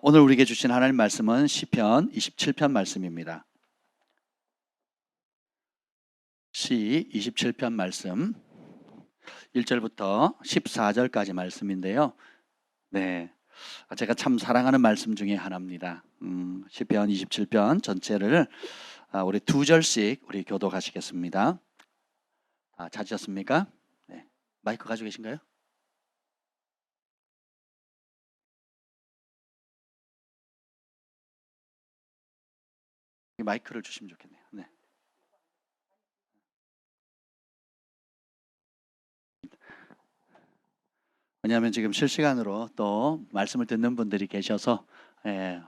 오늘 우리에게 주신 하나님 말씀은 시편 27편 말씀입니다. 시 27편 말씀 1절부터 14절까지 말씀인데요. 네, 제가 참 사랑하는 말씀 중에 하나입니다. 시편 27편 전체를 우리 두 절씩 우리 교독하시겠습니다. 찾으셨습니까? 네, 마이크 가지고 계신가요? 마이크를 주시면 좋겠네요. 네. 왜냐하면 지금 실시간으로 또 말씀을 듣는 분들이 계셔서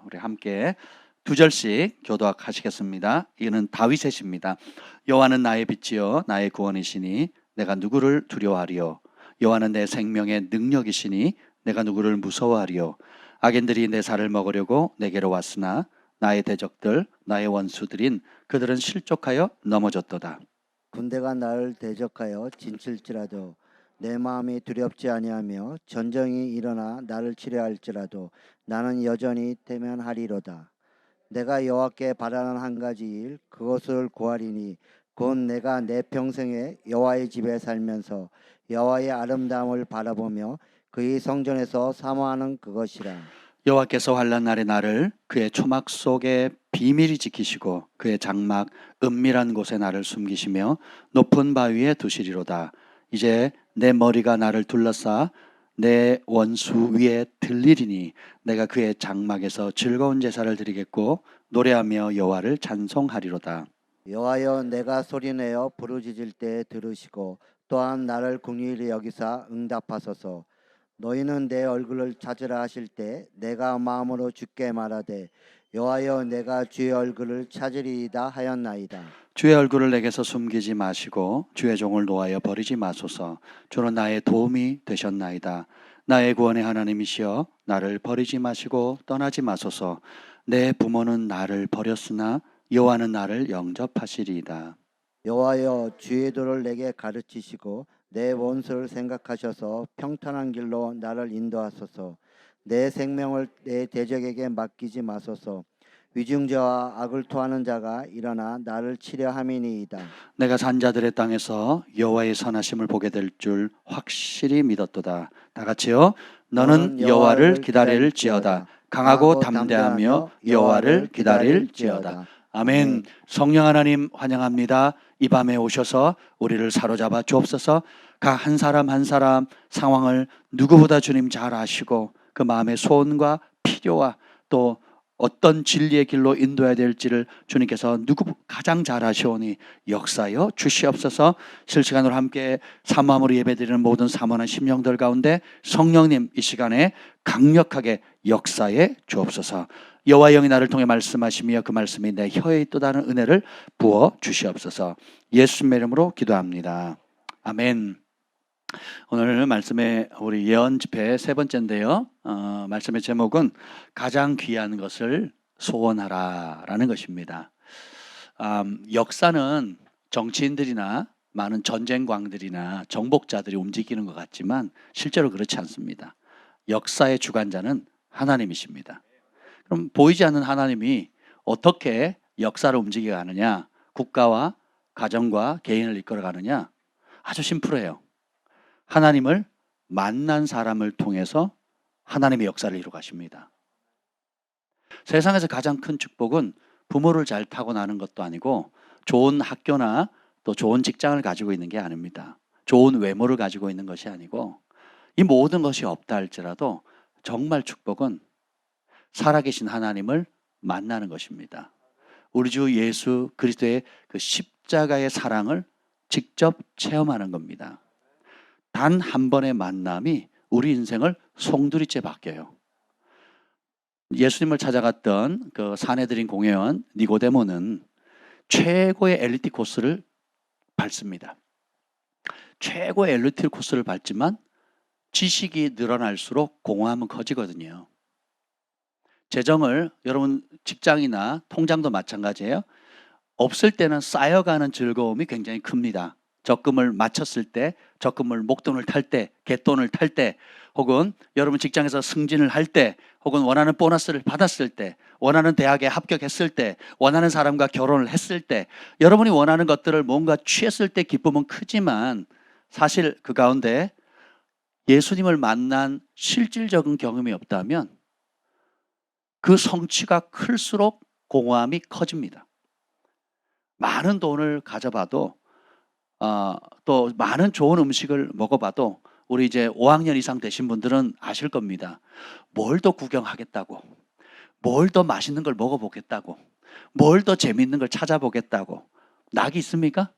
우리 함께 두 절씩 교독하시겠습니다. 이는 다윗의 시입니다. 여호와는 나의 빛이요 나의 구원이시니 내가 누구를 두려워하리요. 여호와는 내 생명의 능력이시니 내가 누구를 무서워하리요. 악인들이 내 살을 먹으려고 내게로 왔으나 나의 대적들 나의 원수들인 그들은 실족하여 넘어졌도다. 군대가 나를 대적하여 진칠지라도 내 마음이 두렵지 아니하며 전쟁이 일어나 나를 치려할지라도 나는 여전히 대면하리로다. 내가 여호와께 바라는 한 가지 일 그것을 구하리니 곧 내가 내 평생에 여호와의 집에 살면서 여호와의 아름다움을 바라보며 그의 성전에서 사모하는 그것이라. 여호와께서 환난 날에 나를 그의 초막 속에 비밀히 지키시고 그의 장막 은밀한 곳에 나를 숨기시며 높은 바위에 두시리로다. 이제 내 머리가 나를 둘러싸 내 원수 위에 들리리니 내가 그의 장막에서 즐거운 제사를 드리겠고 노래하며 여호와를 찬송하리로다. 여호와여, 내가 소리내어 부르짖을 때 들으시고 또한 나를 긍휼히 여기사 응답하소서. 너희는 내 얼굴을 찾으라 하실 때 내가 마음으로 주께 말하되 여호와여, 내가 주의 얼굴을 찾으리이다 하였나이다. 주의 얼굴을 내게서 숨기지 마시고 주의 종을 노하여 버리지 마소서. 주는 나의 도움이 되셨나이다. 나의 구원의 하나님이시여 나를 버리지 마시고 떠나지 마소서. 내 부모는 나를 버렸으나 여호와는 나를 영접하시리이다. 여호와여, 주의 도를 내게 가르치시고 내 원수를 생각하셔서 평탄한 길로 나를 인도하소서. 내 생명을 내 대적에게 맡기지 마소서. 위증자와 악을 토하는 자가 일어나 나를 치려 함이니이다. 내가 산자들의 땅에서 여호와의 선하심을 보게 될 줄 확실히 믿었도다. 다 같이요. 너는 여호와를 기다릴지어다. 강하고 담대하며 여호와를 기다릴지어다. 아멘. 성령 하나님 환영합니다. 이 밤에 오셔서 우리를 사로잡아 주옵소서. 각 한 사람 한 사람 상황을 누구보다 주님 잘 아시고 그 마음의 소원과 필요와 또 어떤 진리의 길로 인도해야 될지를 주님께서 가장 잘 아시오니 역사여 주시옵소서. 실시간으로 함께 사모함으로 예배드리는 모든 사모하는 심령들 가운데 성령님 이 시간에 강력하게 역사해 주옵소서. 여호와 영이 나를 통해 말씀하시며 그 말씀이 내 혀에 있도다는 은혜를 부어 주시옵소서. 예수님의 이름으로 기도합니다. 아멘. 오늘 말씀의 우리 예언 집회 세 번째인데요. 말씀의 제목은 가장 귀한 것을 소원하라라는 것입니다. 역사는 정치인들이나 많은 전쟁광들이나 정복자들이 움직이는 것 같지만 실제로 그렇지 않습니다. 역사의 주관자는 하나님이십니다. 그럼 보이지 않는 하나님이 어떻게 역사를 움직여 가느냐, 국가와 가정과 개인을 이끌어 가느냐, 아주 심플해요. 하나님을 만난 사람을 통해서 하나님의 역사를 이루어 가십니다. 세상에서 가장 큰 축복은 부모를 잘 타고나는 것도 아니고 좋은 학교나 또 좋은 직장을 가지고 있는 게 아닙니다. 좋은 외모를 가지고 있는 것이 아니고 이 모든 것이 없다 할지라도 정말 축복은 살아계신 하나님을 만나는 것입니다. 우리 주 예수 그리스도의 그 십자가의 사랑을 직접 체험하는 겁니다. 단 한 번의 만남이 우리 인생을 송두리째 바뀌어요. 예수님을 찾아갔던 그 사내들인 공회원 니고데모는 최고의 엘리트 코스를 밟습니다. 최고의 엘리트 코스를 밟지만 지식이 늘어날수록 공허함은 커지거든요. 재정을 여러분 직장이나 통장도 마찬가지예요. 없을 때는 쌓여가는 즐거움이 굉장히 큽니다. 적금을 마쳤을 때, 적금을 목돈을 탈 때, 갯돈을 탈 때, 혹은 여러분 직장에서 승진을 할 때, 혹은 원하는 보너스를 받았을 때, 원하는 대학에 합격했을 때, 원하는 사람과 결혼을 했을 때, 여러분이 원하는 것들을 뭔가 취했을 때 기쁨은 크지만 사실 그 가운데 예수님을 만난 실질적인 경험이 없다면 그 성취가 클수록 공허함이 커집니다. 많은 돈을 가져봐도 또 많은 좋은 음식을 먹어봐도 우리 이제 5학년 이상 되신 분들은 아실 겁니다. 뭘 더 구경하겠다고, 뭘 더 맛있는 걸 먹어보겠다고, 뭘 더 재밌는 걸 찾아보겠다고 낙이 있습니까?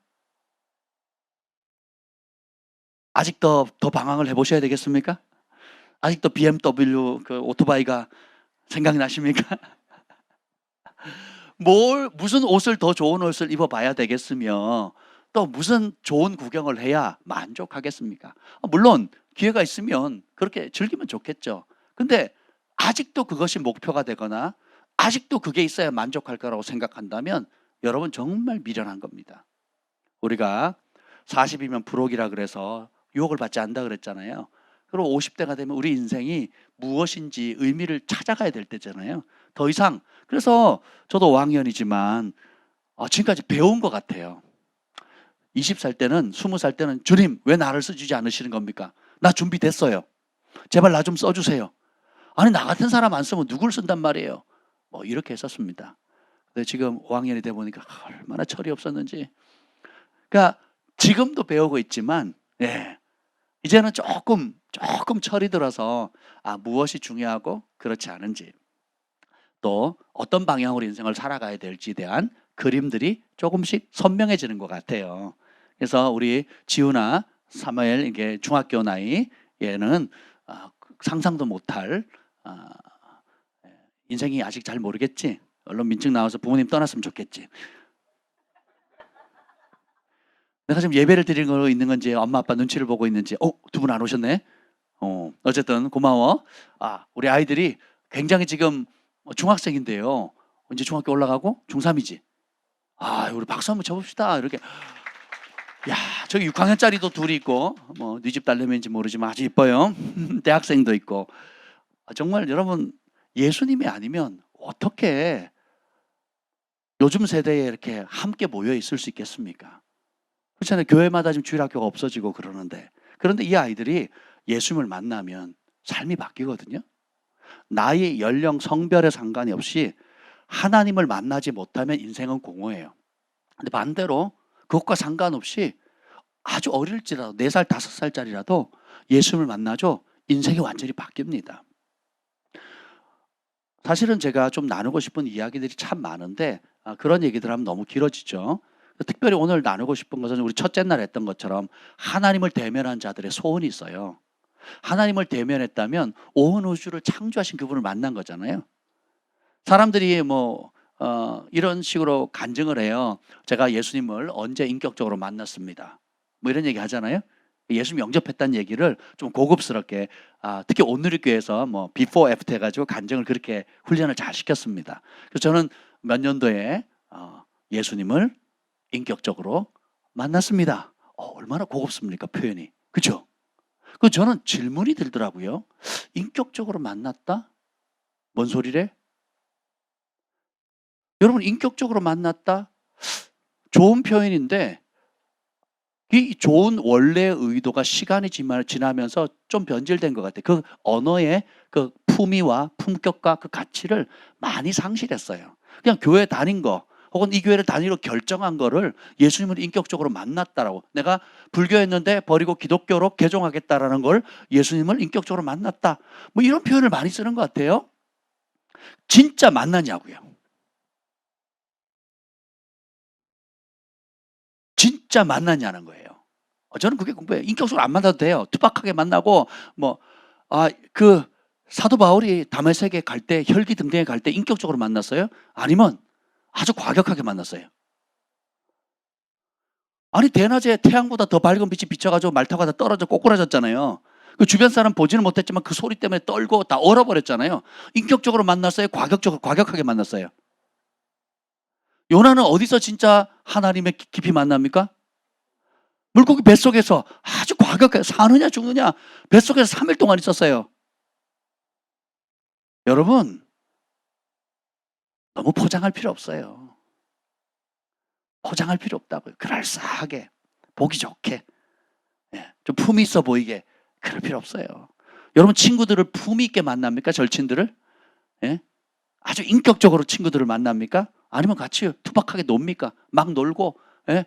아직 더 방황을 해보셔야 되겠습니까? 아직도 BMW 그 오토바이가 생각이 나십니까? 무슨 옷을 더 좋은 옷을 입어봐야 되겠으며 또 무슨 좋은 구경을 해야 만족하겠습니까? 물론 기회가 있으면 그렇게 즐기면 좋겠죠. 근데 아직도 그것이 목표가 되거나 아직도 그게 있어야 만족할 거라고 생각한다면 여러분 정말 미련한 겁니다. 우리가 40이면 불혹이라 그래서 유혹을 받지 않는다 그랬잖아요. 그리고 50대가 되면 우리 인생이 무엇인지 의미를 찾아가야 될 때잖아요. 더 이상, 그래서 저도 5학년이지만 지금까지 배운 것 같아요. 20살 때는, 20살 때는 주님 왜 나를 써주지 않으시는 겁니까? 나 준비됐어요. 제발 나 좀 써주세요. 아니 나 같은 사람 안 쓰면 누굴 쓴단 말이에요. 뭐 이렇게 했었습니다. 근데 지금 5학년이 돼 보니까 얼마나 철이 없었는지. 그러니까 지금도 배우고 있지만 이제는 조금 철이 들어서 무엇이 중요하고 그렇지 않은지, 또 어떤 방향으로 인생을 살아가야 될지에 대한 그림들이 조금씩 선명해지는 것 같아요. 그래서 우리 지우나 사무엘, 이게 중학교 나이, 얘는 상상도 못할 인생이 아직 잘 모르겠지. 얼른 민증 나와서 부모님 떠났으면 좋겠지. 내가 지금 예배를 드리는 거 있는 건지 엄마 아빠 눈치를 보고 있는지. 두 분 안 오셨네. 어쨌든 고마워. 우리 아이들이 굉장히 지금 중학생인데요. 이제 중학교 올라가고 중3이지. 우리 박수 한번 쳐봅시다. 이렇게. 야, 저기 6학년짜리도 둘이 있고, 네 집 딸내미인지 모르지만 아주 이뻐요. 대학생도 있고. 정말 여러분, 예수님이 아니면 어떻게 요즘 세대에 이렇게 함께 모여 있을 수 있겠습니까? 그렇잖아요. 교회마다 지금 주일학교가 없어지고 그러는데. 그런데 이 아이들이 예수님을 만나면 삶이 바뀌거든요. 나이, 연령, 성별에 상관이 없이 하나님을 만나지 못하면 인생은 공허해요. 근데 반대로 그것과 상관없이 아주 어릴지라도 4살, 5살짜리라도 예수님을 만나죠. 인생이 완전히 바뀝니다. 사실은 제가 좀 나누고 싶은 이야기들이 참 많은데 그런 얘기들 하면 너무 길어지죠. 특별히 오늘 나누고 싶은 것은 우리 첫째 날 했던 것처럼 하나님을 대면한 자들의 소원이 있어요. 하나님을 대면했다면 온 우주를 창조하신 그분을 만난 거잖아요. 사람들이 이런 식으로 간증을 해요. 제가 예수님을 언제 인격적으로 만났습니다. 이런 얘기 하잖아요. 예수님 영접했다는 얘기를 좀 고급스럽게, 특히 온누리교회에서 before after 해가지고 간증을 그렇게 훈련을 잘 시켰습니다. 그래서 저는 몇 년도에 예수님을 인격적으로 만났습니다. 얼마나 고급습니까, 표현이. 그렇죠? 그 저는 질문이 들더라고요. 인격적으로 만났다? 뭔 소리래? 여러분, 인격적으로 만났다? 좋은 표현인데 이 좋은 원래의 의도가 시간이 지나면서 좀 변질된 것 같아요. 그 언어의 그 품위와 품격과 그 가치를 많이 상실했어요. 그냥 교회 다닌 거 혹은 이 교회를 다니로 결정한 거를 예수님을 인격적으로 만났다라고, 내가 불교였는데 버리고 기독교로 개종하겠다라는 걸 예수님을 인격적으로 만났다, 이런 표현을 많이 쓰는 것 같아요. 진짜 만나냐고요. 진짜 만났냐는 거예요. 저는 그게 궁금해요. 인격적으로 안 만나도 돼요. 투박하게 만나고 그 사도 바울이 다메섹에 갈 때, 혈기 등등에 갈 때 인격적으로 만났어요? 아니면 아주 과격하게 만났어요? 아니 대낮에 태양보다 더 밝은 빛이 비쳐가지고 말 타고 다 떨어져 꼬꾸라졌잖아요. 그 주변 사람 보지는 못했지만 그 소리 때문에 떨고 다 얼어버렸잖아요. 인격적으로 만났어요? 과격하게 만났어요? 요나는 어디서 진짜 하나님의 깊이 만납니까? 물고기 뱃속에서 아주 과격하게 사느냐 죽느냐 뱃속에서 3일 동안 있었어요. 여러분, 너무 포장할 필요 없어요. 포장할 필요 없다고요. 그럴싸하게, 보기 좋게, 좀 품이 있어 보이게 그럴 필요 없어요. 여러분, 친구들을 품이 있게 만납니까? 절친들을? 아주 인격적으로 친구들을 만납니까? 아니면 같이 투박하게 놉니까? 막 놀고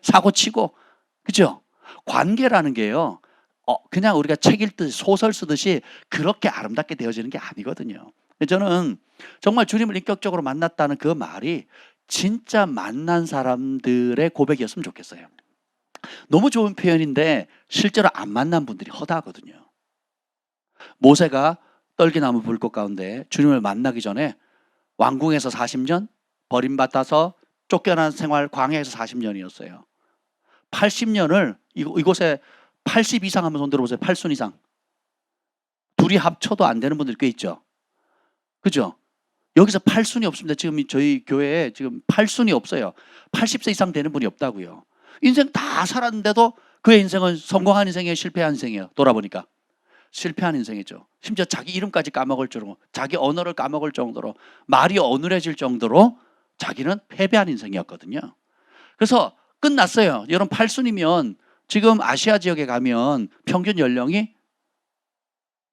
사고 치고, 그죠? 관계라는 게요, 그냥 우리가 책 읽듯이 소설 쓰듯이 그렇게 아름답게 되어지는 게 아니거든요. 저는 정말 주님을 인격적으로 만났다는 그 말이 진짜 만난 사람들의 고백이었으면 좋겠어요. 너무 좋은 표현인데 실제로 안 만난 분들이 허다하거든요. 모세가 떨기나무 불꽃 가운데 주님을 만나기 전에 왕궁에서 40년, 버림받아서 쫓겨난 생활 광야에서 40년이었어요. 80년을 이곳에 80 이상 하면 손 들어보세요. 8순 이상. 둘이 합쳐도 안 되는 분들 꽤 있죠. 그죠? 여기서 8순이 없습니다. 지금 저희 교회에 지금 8순이 없어요. 80세 이상 되는 분이 없다고요. 인생 다 살았는데도 그의 인생은 성공한 인생이에요, 실패한 인생이에요. 돌아보니까 실패한 인생이죠. 심지어 자기 이름까지 까먹을 정도로, 자기 언어를 까먹을 정도로, 말이 어눌해질 정도로 자기는 패배한 인생이었거든요. 그래서 끝났어요. 여러분, 8순이면 지금 아시아 지역에 가면 평균 연령이,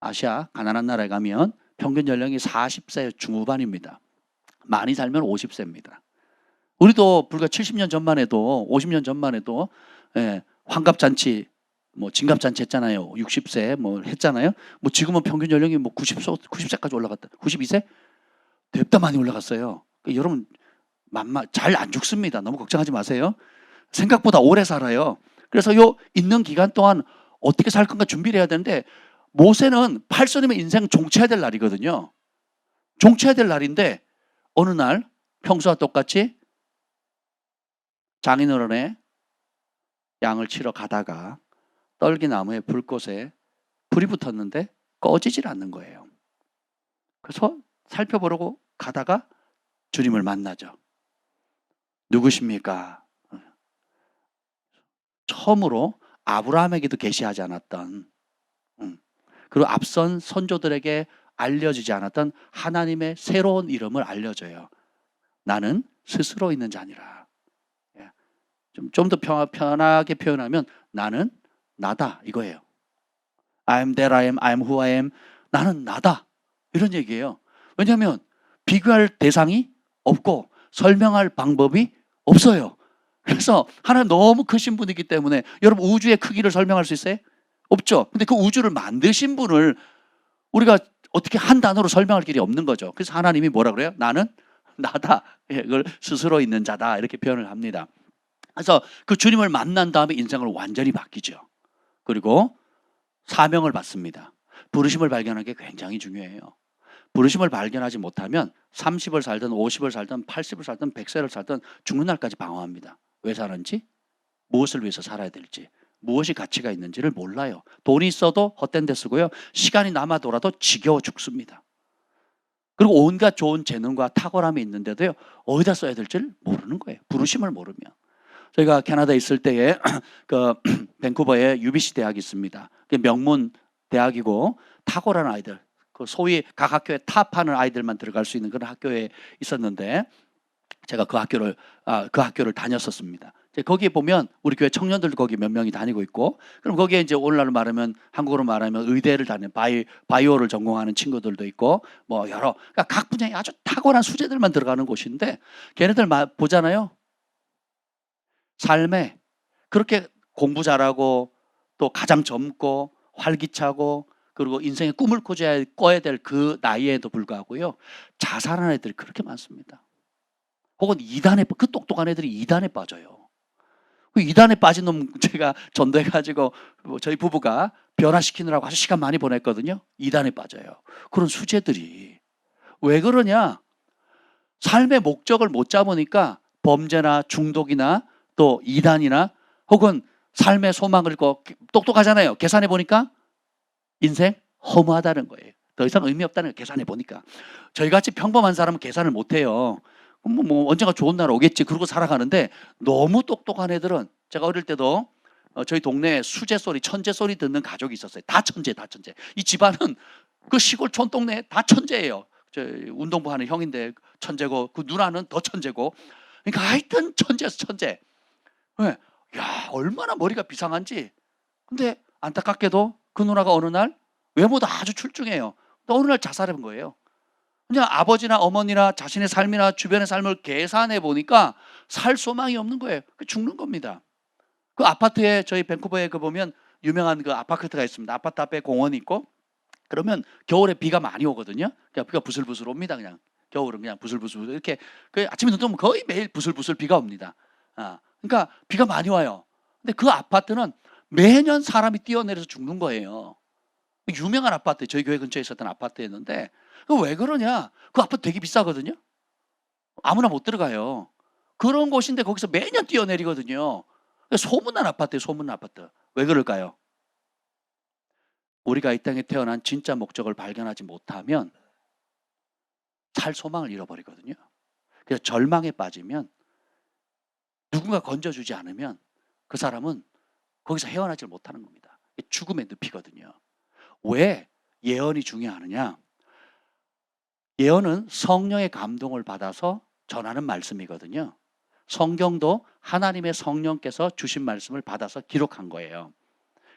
아시아 가난한 나라에 가면 평균 연령이 40세 중후반입니다. 많이 살면 50세입니다. 우리도 불과 70년 전만 해도, 50년 전만 해도 환갑잔치, 뭐 진갑잔치 했잖아요. 60세 뭐 했잖아요. 뭐 지금은 평균 연령이 뭐 90세까지 올라갔다. 92세? 됐다 많이 올라갔어요. 그러니까 여러분, 잘 안 죽습니다. 너무 걱정하지 마세요. 생각보다 오래 살아요. 그래서 요 있는 기간 동안 어떻게 살 건가 준비를 해야 되는데, 모세는 8순이면 인생 종쳐야 될 날이거든요. 종쳐야 될 날인데 어느 날 평소와 똑같이 장인어른의 양을 치러 가다가 떨기나무에 불꽃에 불이 붙었는데 꺼지질 않는 거예요. 그래서 살펴보려고 가다가 주님을 만나죠. 누구십니까? 처음으로 아브라함에게도 계시하지 않았던, 그리고 앞선 선조들에게 알려지지 않았던 하나님의 새로운 이름을 알려줘요. 나는 스스로 있는 자니라. 좀 더 편하게 표현하면 나는 나다, 이거예요. I am that I am, I am who I am. 나는 나다, 이런 얘기예요. 왜냐하면 비교할 대상이 없고 설명할 방법이 없어요. 그래서 하나님 너무 크신 분이기 때문에, 여러분, 우주의 크기를 설명할 수 있어요? 없죠. 근데 그 우주를 만드신 분을 우리가 어떻게 한 단어로 설명할 길이 없는 거죠. 그래서 하나님이 뭐라 그래요? 나는 나다. 이걸 스스로 있는 자다, 이렇게 표현을 합니다. 그래서 그 주님을 만난 다음에 인생을 완전히 바뀌죠. 그리고 사명을 받습니다. 부르심을 발견하는 게 굉장히 중요해요. 부르심을 발견하지 못하면 30을 살든 50을 살든 80을 살든 100세를 살든 죽는 날까지 방황합니다. 왜 사는지, 무엇을 위해서 살아야 될지, 무엇이 가치가 있는지를 몰라요. 돈이 있어도 헛된 데 쓰고요. 시간이 남아 돌아도 지겨워 죽습니다. 그리고 온갖 좋은 재능과 탁월함이 있는데도요, 어디다 써야 될지를 모르는 거예요. 부르심을 모르면. 저희가 캐나다에 있을 때에 그 밴쿠버에 UBC 대학이 있습니다. 명문 대학이고 탁월한 아이들, 그 소위 각 학교에 탑하는 아이들만 들어갈 수 있는 그런 학교에 있었는데, 제가 그 학교를 다녔었습니다. 거기에 보면 우리 교회 청년들도 거기 몇 명이 다니고 있고, 그럼 거기에 이제 오늘날 말하면, 한국어로 말하면 의대를 다니는 바이오를 전공하는 친구들도 있고, 뭐 여러, 그러니까 각 분야에 아주 탁월한 수재들만 들어가는 곳인데, 걔네들 보잖아요. 삶에 그렇게 공부 잘하고 또 가장 젊고 활기차고, 그리고 인생의 꿈을 꿔야 될 그 나이에도 불구하고요, 자살한 애들이 그렇게 많습니다. 혹은 그 똑똑한 애들이 이단에 빠져요. 그 이단에 빠진 놈 제가 전도해가지고 저희 부부가 변화시키느라고 아주 시간 많이 보냈거든요. 이단에 빠져요. 그런 수재들이. 왜 그러냐? 삶의 목적을 못 잡으니까 범죄나 중독이나 또 이단이나, 혹은 삶의 소망을 잃고, 똑똑하잖아요. 계산해 보니까 인생 허무하다는 거예요. 더 이상 의미 없다는 거예요. 계산해 보니까. 저희같이 평범한 사람은 계산을 못해요. 뭐 언젠가 좋은 날 오겠지 그러고 살아가는데, 너무 똑똑한 애들은, 제가 어릴 때도 저희 동네에 수제 소리, 천재 소리 듣는 가족이 있었어요. 다 천재, 다 천재. 이 집안은 그 시골 촌동네에 다 천재예요. 저 운동부 하는 형인데 천재고 그 누나는 더 천재고. 그러니까 하여튼 천재에서 천재. 네. 야, 얼마나 머리가 비상한지. 근데 안타깝게도 그 누나가 어느 날 외모도 아주 출중해요. 또 어느 날 자살한 거예요. 그냥 아버지나 어머니나 자신의 삶이나 주변의 삶을 계산해 보니까 살 소망이 없는 거예요. 죽는 겁니다. 그 아파트에 저희 밴쿠버에 그 보면 유명한 그 아파트가 있습니다. 아파트 앞에 공원이 있고 그러면 겨울에 비가 많이 오거든요. 그러니까 비가 부슬부슬 옵니다. 그냥 겨울은 그냥 부슬부슬 이렇게 그 아침에 눈 뜨면 거의 매일 부슬부슬 비가 옵니다. 그러니까 비가 많이 와요. 근데 그 아파트는 매년 사람이 뛰어내려서 죽는 거예요. 유명한 아파트, 저희 교회 근처에 있었던 아파트였는데 왜 그러냐? 그 아파트 되게 비싸거든요. 아무나 못 들어가요. 그런 곳인데 거기서 매년 뛰어내리거든요. 소문난 아파트예요. 소문난 아파트. 왜 그럴까요? 우리가 이 땅에 태어난 진짜 목적을 발견하지 못하면 살 소망을 잃어버리거든요. 그래서 절망에 빠지면 누군가 건져주지 않으면 그 사람은 거기서 헤어나지 못하는 겁니다. 죽음의 늪이거든요. 왜 예언이 중요하느냐? 예언은 성령의 감동을 받아서 전하는 말씀이거든요. 성경도 하나님의 성령께서 주신 말씀을 받아서 기록한 거예요.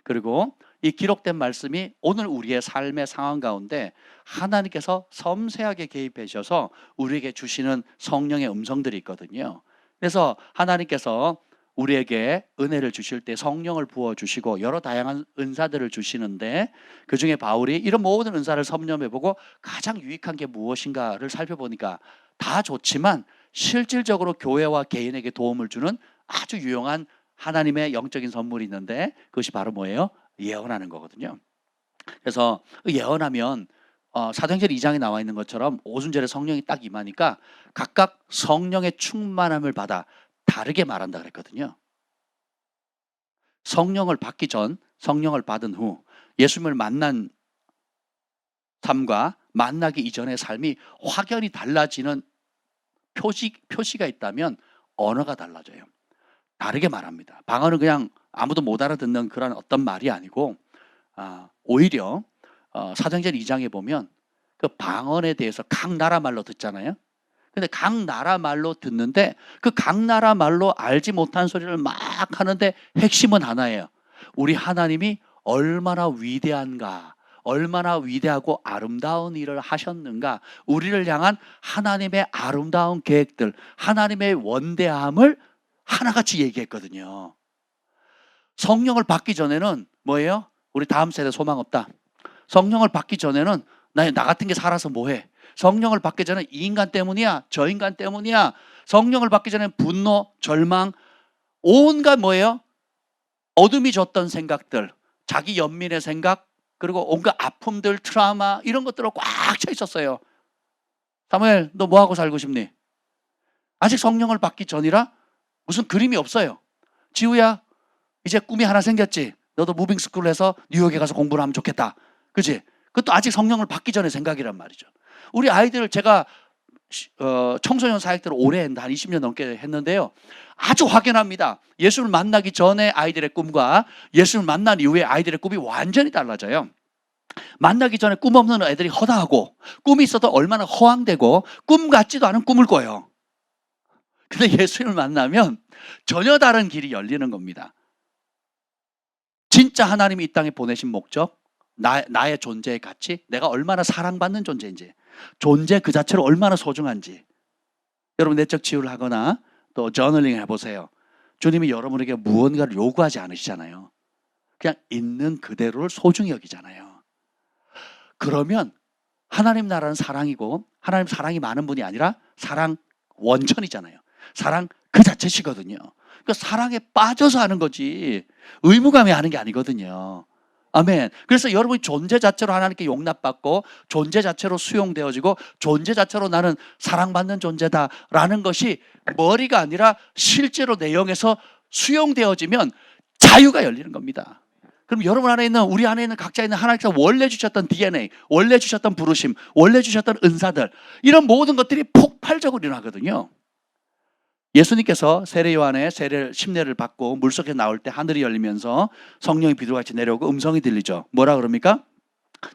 그리고 이 기록된 말씀이 오늘 우리의 삶의 상황 가운데 하나님께서 섬세하게 개입해 주셔서 우리에게 주시는 성령의 음성들이 있거든요. 그래서 하나님께서 우리에게 은혜를 주실 때 성령을 부어주시고 여러 다양한 은사들을 주시는데 그중에 바울이 이런 모든 은사를 섭렵해보고 가장 유익한 게 무엇인가를 살펴보니까 다 좋지만 실질적으로 교회와 개인에게 도움을 주는 아주 유용한 하나님의 영적인 선물이 있는데 그것이 바로 뭐예요? 예언하는 거거든요. 그래서 예언하면 사도행전 2장에 나와 있는 것처럼 오순절에 성령이 딱 임하니까 각각 성령의 충만함을 받아 다르게 말한다 그랬거든요. 성령을 받기 전, 성령을 받은 후 예수님을 만난 삶과 만나기 이전의 삶이 확연히 달라지는 표시가 있다면 언어가 달라져요. 다르게 말합니다. 방언은 그냥 아무도 못 알아듣는 그런 어떤 말이 아니고 오히려 사도행전 2장에 보면 그 방언에 대해서 각 나라 말로 듣잖아요. 근데 각 나라 말로 듣는데 그 각 나라 말로 알지 못한 소리를 막 하는데 핵심은 하나예요. 우리 하나님이 얼마나 위대한가, 얼마나 위대하고 아름다운 일을 하셨는가, 우리를 향한 하나님의 아름다운 계획들, 하나님의 원대함을 하나같이 얘기했거든요. 성령을 받기 전에는 뭐예요? 우리 다음 세대 소망 없다. 성령을 받기 전에는 나 같은 게 살아서 뭐해? 성령을 받기 전에 이 인간 때문이야, 저 인간 때문이야. 성령을 받기 전에 분노, 절망, 온갖 뭐예요? 어둠이 줬던 생각들, 자기 연민의 생각, 그리고 온갖 아픔들, 트라우마 이런 것들로 꽉 차 있었어요. 사무엘, 너 뭐하고 살고 싶니? 아직 성령을 받기 전이라 무슨 그림이 없어요. 지우야, 이제 꿈이 하나 생겼지? 너도 무빙스쿨 해서 뉴욕에 가서 공부를 하면 좋겠다. 그치? 그것도 아직 성령을 받기 전의 생각이란 말이죠. 우리 아이들 제가 청소년 사역들을 오래 했는데 한 20년 넘게 했는데요. 아주 확연합니다. 예수를 만나기 전에 아이들의 꿈과 예수를 만난 이후에 아이들의 꿈이 완전히 달라져요. 만나기 전에 꿈 없는 애들이 허다하고 꿈이 있어도 얼마나 허황되고 꿈 같지도 않은 꿈을 꿔요. 근데 예수를 만나면 전혀 다른 길이 열리는 겁니다. 진짜 하나님이 이 땅에 보내신 목적, 나의 존재의 가치, 내가 얼마나 사랑받는 존재인지, 존재 그 자체로 얼마나 소중한지. 여러분 내적 치유를 하거나 또 저널링 해보세요. 주님이 여러분에게 무언가를 요구하지 않으시잖아요. 그냥 있는 그대로를 소중히 여기잖아요. 그러면 하나님 나라는 사랑이고 하나님 사랑이 많은 분이 아니라 사랑 원천이잖아요. 사랑 그 자체시거든요. 그러니까 사랑에 빠져서 하는 거지 의무감이 하는 게 아니거든요. 아멘. 그래서 여러분이 존재 자체로 하나님께 용납받고 존재 자체로 수용되어지고 존재 자체로 나는 사랑받는 존재다라는 것이 머리가 아니라 실제로 내 영에서 수용되어지면 자유가 열리는 겁니다. 그럼 여러분 안에 있는, 우리 안에 있는 각자 있는 하나님께서 원래 주셨던 DNA, 원래 주셨던 부르심, 원래 주셨던 은사들, 이런 모든 것들이 폭발적으로 일어나거든요. 예수님께서 세례 요한의 심례를 받고 물속에 나올 때 하늘이 열리면서 성령이 비둘기같이 내려오고 음성이 들리죠. 뭐라 그럽니까?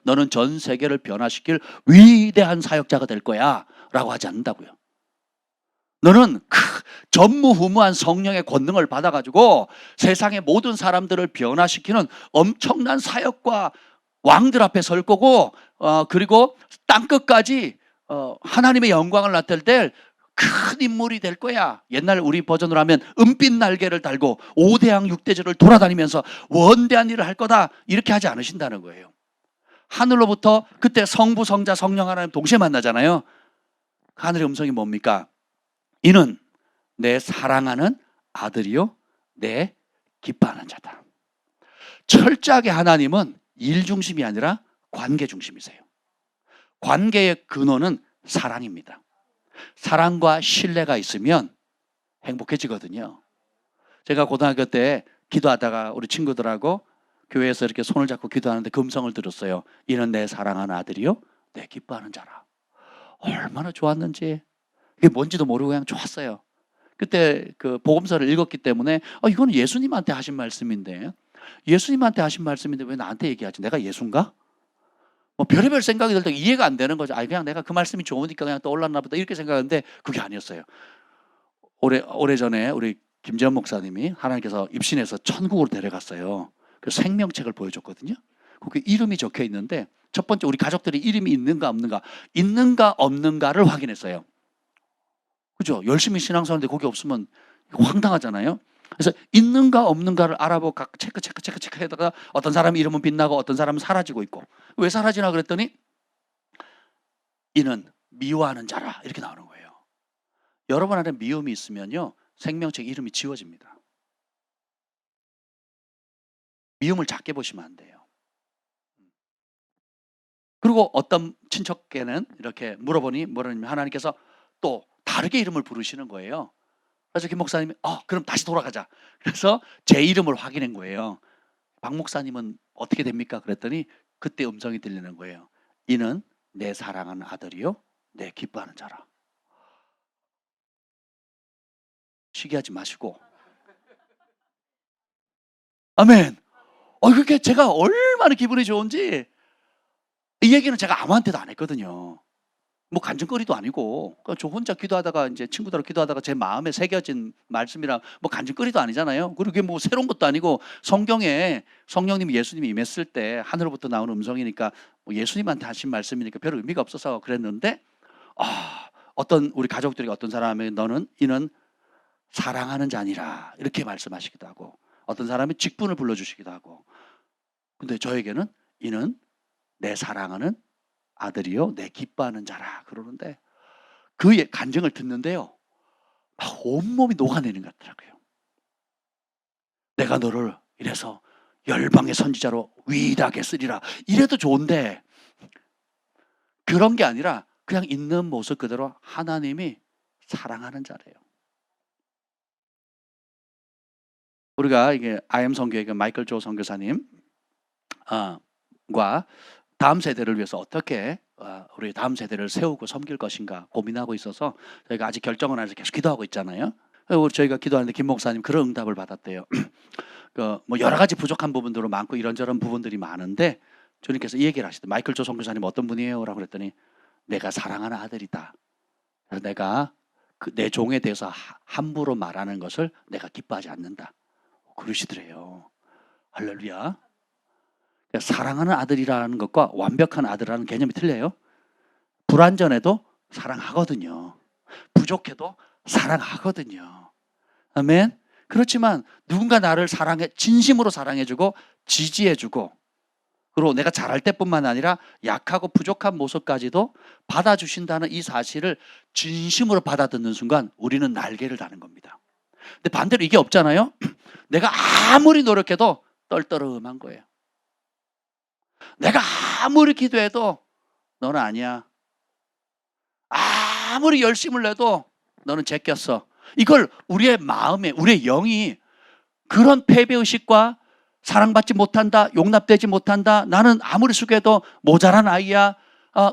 너는 전 세계를 변화시킬 위대한 사역자가 될 거야 라고 하지 않는다고요. 너는 전무후무한 성령의 권능을 받아가지고 세상의 모든 사람들을 변화시키는 엄청난 사역과 왕들 앞에 설 거고, 그리고 땅끝까지 하나님의 영광을 나타낼 큰 인물이 될 거야. 옛날 우리 버전으로 하면 은빛 날개를 달고 5대양 6대절을 돌아다니면서 원대한 일을 할 거다, 이렇게 하지 않으신다는 거예요. 하늘로부터 그때 성부, 성자, 성령 하나님 동시에 만나잖아요. 하늘의 음성이 뭡니까? 이는 내 사랑하는 아들이요 내 기뻐하는 자다. 철저하게 하나님은 일 중심이 아니라 관계 중심이세요. 관계의 근원은 사랑입니다. 사랑과 신뢰가 있으면 행복해지거든요. 제가 고등학교 때 기도하다가 우리 친구들하고 교회에서 이렇게 손을 잡고 기도하는데 그 음성을 들었어요. 이는 내 사랑하는 아들이요 내 기뻐하는 자라. 얼마나 좋았는지, 이게 뭔지도 모르고 그냥 좋았어요. 그때 그 복음서를 읽었기 때문에 이거는 예수님한테 하신 말씀인데, 예수님한테 하신 말씀인데 왜 나한테 얘기하지? 내가 예수인가? 뭐 별의별 생각이 들 때 이해가 안 되는 거죠. 그냥 내가 그 말씀이 좋으니까 그냥 떠올랐나 보다, 이렇게 생각하는데 그게 아니었어요. 오래전에 우리 김재현 목사님이 하나님께서 입신해서 천국으로 데려갔어요. 그 생명책을 보여줬거든요. 거기 이름이 적혀 있는데 첫 번째 우리 가족들이 이름이 있는가 없는가를 확인했어요. 그죠? 열심히 신앙생활인데 거기 없으면 황당하잖아요. 그래서 있는가 없는가를 알아보고 각 체크해다가 어떤 사람 이름은 빛나고 어떤 사람은 사라지고 있고, 왜 사라지나 그랬더니 이는 미워하는 자라, 이렇게 나오는 거예요. 여러분 안에 미움이 있으면요 생명책 이름이 지워집니다. 미움을 작게 보시면 안 돼요. 그리고 어떤 친척께는 이렇게 물어보니 뭐라냐면 하나님께서 또 다르게 이름을 부르시는 거예요. 그래서 김 목사님이 그럼 다시 돌아가자. 그래서 제 이름을 확인한 거예요. 박 목사님은 어떻게 됩니까? 그랬더니 그때 음성이 들리는 거예요. 이는 내 사랑하는 아들이요 내 기뻐하는 자라. 시기하지 마시고. 아멘. 그게 제가 얼마나 기분이 좋은지, 이 얘기는 제가 아무한테도 안 했거든요. 뭐 간증거리도 아니고, 저 혼자 기도하다가 이제 친구들하고 기도하다가 제 마음에 새겨진 말씀이랑 뭐 간증거리도 아니잖아요. 그리고 그게 뭐 새로운 것도 아니고, 성경에 성령님이 예수님이 임했을 때 하늘로부터 나오는 음성이니까 뭐 예수님한테 하신 말씀이니까 별 의미가 없어서 그랬는데, 어떤 우리 가족들이 어떤 사람이 이는 사랑하는 자니라 이렇게 말씀하시기도 하고, 어떤 사람이 직분을 불러주시기도 하고, 근데 저에게는 이는 내 사랑하는 아들이요 내 기뻐하는 자라 그러는데, 그의 간증을 듣는데요 온몸이 녹아내는 것 같더라고요. 내가 너를 이래서 열방의 선지자로 위대하게 쓰리라, 이래도 좋은데 그런 게 아니라 그냥 있는 모습 그대로 하나님이 사랑하는 자래요. 우리가 이게 IM 선교회 마이클 조 선교사님 과 다음 세대를 위해서 어떻게 우리 다음 세대를 세우고 섬길 것인가 고민하고 있어서 저희가 아직 결정은 안 해서 계속 기도하고 있잖아요. 저희가 기도하는데 김 목사님 그런 응답을 받았대요. 뭐 여러 가지 부족한 부분들도 많고 이런저런 부분들이 많은데 주님께서 이 얘기를 하시더라고요. 마이클 조 선교사님 어떤 분이에요? 라고 그랬더니 내가 사랑하는 아들이다. 그래서 내가 내 종에 대해서 함부로 말하는 것을 내가 기뻐하지 않는다. 그러시더래요. 할렐루야. 사랑하는 아들이라는 것과 완벽한 아들이라는 개념이 틀려요. 불완전해도 사랑하거든요. 부족해도 사랑하거든요. 아멘. 그렇지만 누군가 나를 진심으로 사랑해주고 지지해주고, 그리고 내가 잘할 때뿐만 아니라 약하고 부족한 모습까지도 받아주신다는 이 사실을 진심으로 받아듣는 순간 우리는 날개를 다는 겁니다. 근데 반대로 이게 없잖아요. 내가 아무리 노력해도 떨떠름한 거예요. 내가 아무리 기도해도 너는 아니야. 아무리 열심을 내도 너는 제꼈어. 이걸 우리의 마음에, 우리의 영이 그런 패배의식과 사랑받지 못한다, 용납되지 못한다, 나는 아무리 수고해도 모자란 아이야,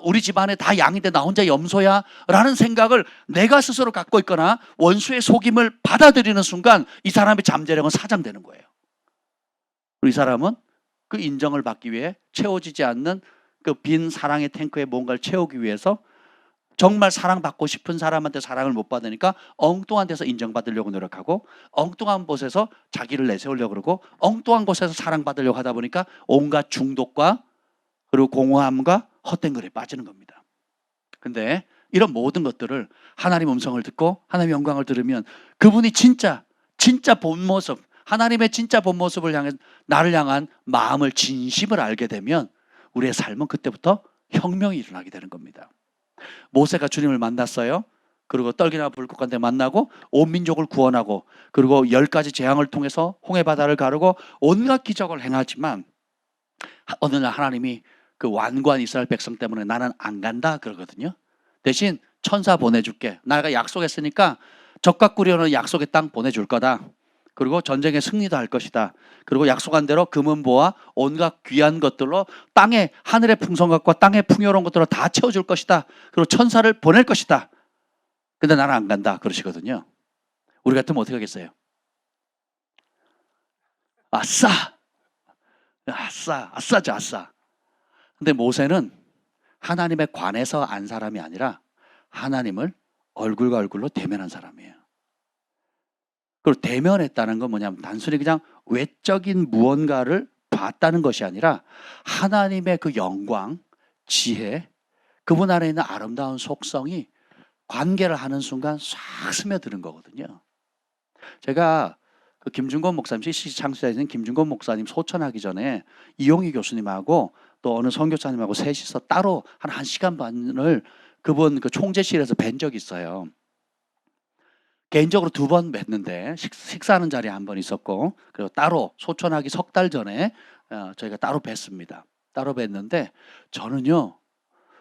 우리 집안에 다 양인데 나 혼자 염소야? 라는 생각을 내가 스스로 갖고 있거나 원수의 속임을 받아들이는 순간 이 사람의 잠재력은 사장되는 거예요. 그리고 이 사람은 그 인정을 받기 위해 채워지지 않는 그 빈 사랑의 탱크에 뭔가를 채우기 위해서 정말 사랑받고 싶은 사람한테 사랑을 못 받으니까 엉뚱한 데서 인정받으려고 노력하고 엉뚱한 곳에서 자기를 내세우려고 그러고 엉뚱한 곳에서 사랑받으려고 하다 보니까 온갖 중독과 그리고 공허함과 헛된 글에 빠지는 겁니다. 근데 이런 모든 것들을 하나님 음성을 듣고 하나님의 영광을 들으면 그분이 진짜 본 모습, 하나님의 진짜 본 모습을 향해 나를 향한 마음을 진심을 알게 되면 우리의 삶은 그때부터 혁명이 일어나게 되는 겁니다. 모세가 주님을 만났어요. 그리고 떨기나 불꽃 같은 데 만나고 온 민족을 구원하고 그리고 10가지 재앙을 통해서 홍해 바다를 가르고 온갖 기적을 행하지만 어느 날 하나님이 그 완고한 이스라엘 백성 때문에 나는 안 간다 그러거든요. 대신 천사 보내줄게. 내가 약속했으니까 적과 꾸려는 약속의 땅 보내줄 거다. 그리고 전쟁에 승리도 할 것이다. 그리고 약속한 대로 금은보와 온갖 귀한 것들로 땅에 하늘의 풍성함과 땅의 풍요로운 것들로 다 채워줄 것이다. 그리고 천사를 보낼 것이다. 근데 나는 안 간다 그러시거든요. 우리 같으면 어떻게 하겠어요? 아싸죠 아싸. 근데 모세는 하나님에 관해서 안 사람이 아니라 하나님을 얼굴과 얼굴로 대면한 사람이에요. 그리고 대면했다는 건 뭐냐면 단순히 그냥 외적인 무언가를 봤다는 것이 아니라 하나님의 그 영광, 지혜, 그분 안에 있는 아름다운 속성이 관계를 하는 순간 싹 스며드는 거거든요. 제가 그 김준권 목사님, CCC 창수자에 있는 김준권 목사님 소천하기 전에 이용희 교수님하고 또 어느 선교사님하고 셋이서 따로 한 1시간 반을 그분 그 총재실에서 뵌 적이 있어요. 개인적으로 2번 뵀는데 식사하는 자리에 한 번 있었고 그리고 따로 소천하기 3달 전에 저희가 따로 뵀습니다. 따로 뵀는데 저는요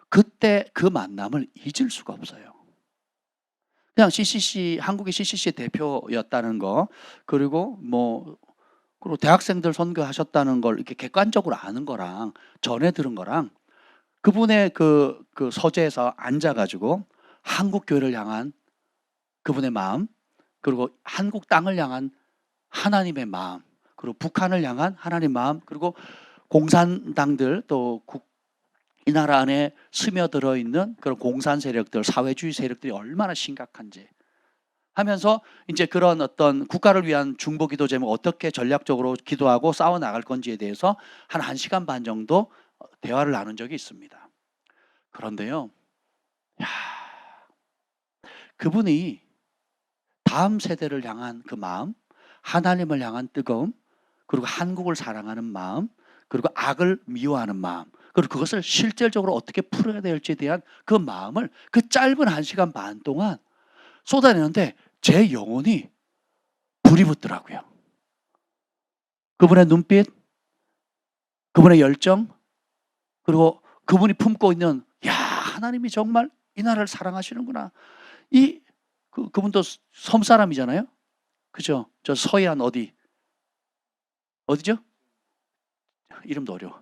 그때 그 만남을 잊을 수가 없어요. 그냥 CCC 한국의 CCC 대표였다는 거 그리고 그리고 대학생들 선교하셨다는 걸 이렇게 객관적으로 아는 거랑 전해 들은 거랑 그분의 그 서재에서 앉아가지고 한국 교회를 향한 그분의 마음 그리고 한국 땅을 향한 하나님의 마음 그리고 북한을 향한 하나님의 마음 그리고 공산당들 또 이 나라 안에 스며들어 있는 그런 공산 세력들 사회주의 세력들이 얼마나 심각한지 하면서 이제 그런 어떤 국가를 위한 중보 기도 제목 어떻게 전략적으로 기도하고 싸워 나갈 건지에 대해서 한 1시간 반 정도 대화를 나눈 적이 있습니다. 그런데요 그분이 다음 세대를 향한 그 마음, 하나님을 향한 뜨거움, 그리고 한국을 사랑하는 마음, 그리고 악을 미워하는 마음, 그리고 그것을 실질적으로 어떻게 풀어야 될지에 대한 그 마음을 그 짧은 1시간 반 동안 쏟아내는데 제 영혼이 불이 붙더라고요. 그분의 눈빛, 그분의 열정, 그리고 그분이 품고 있는 하나님이 정말 이 나라를 사랑하시는구나. 그분도 섬 사람이잖아요. 그죠? 저 서해안 어디죠? 이름도 어려워.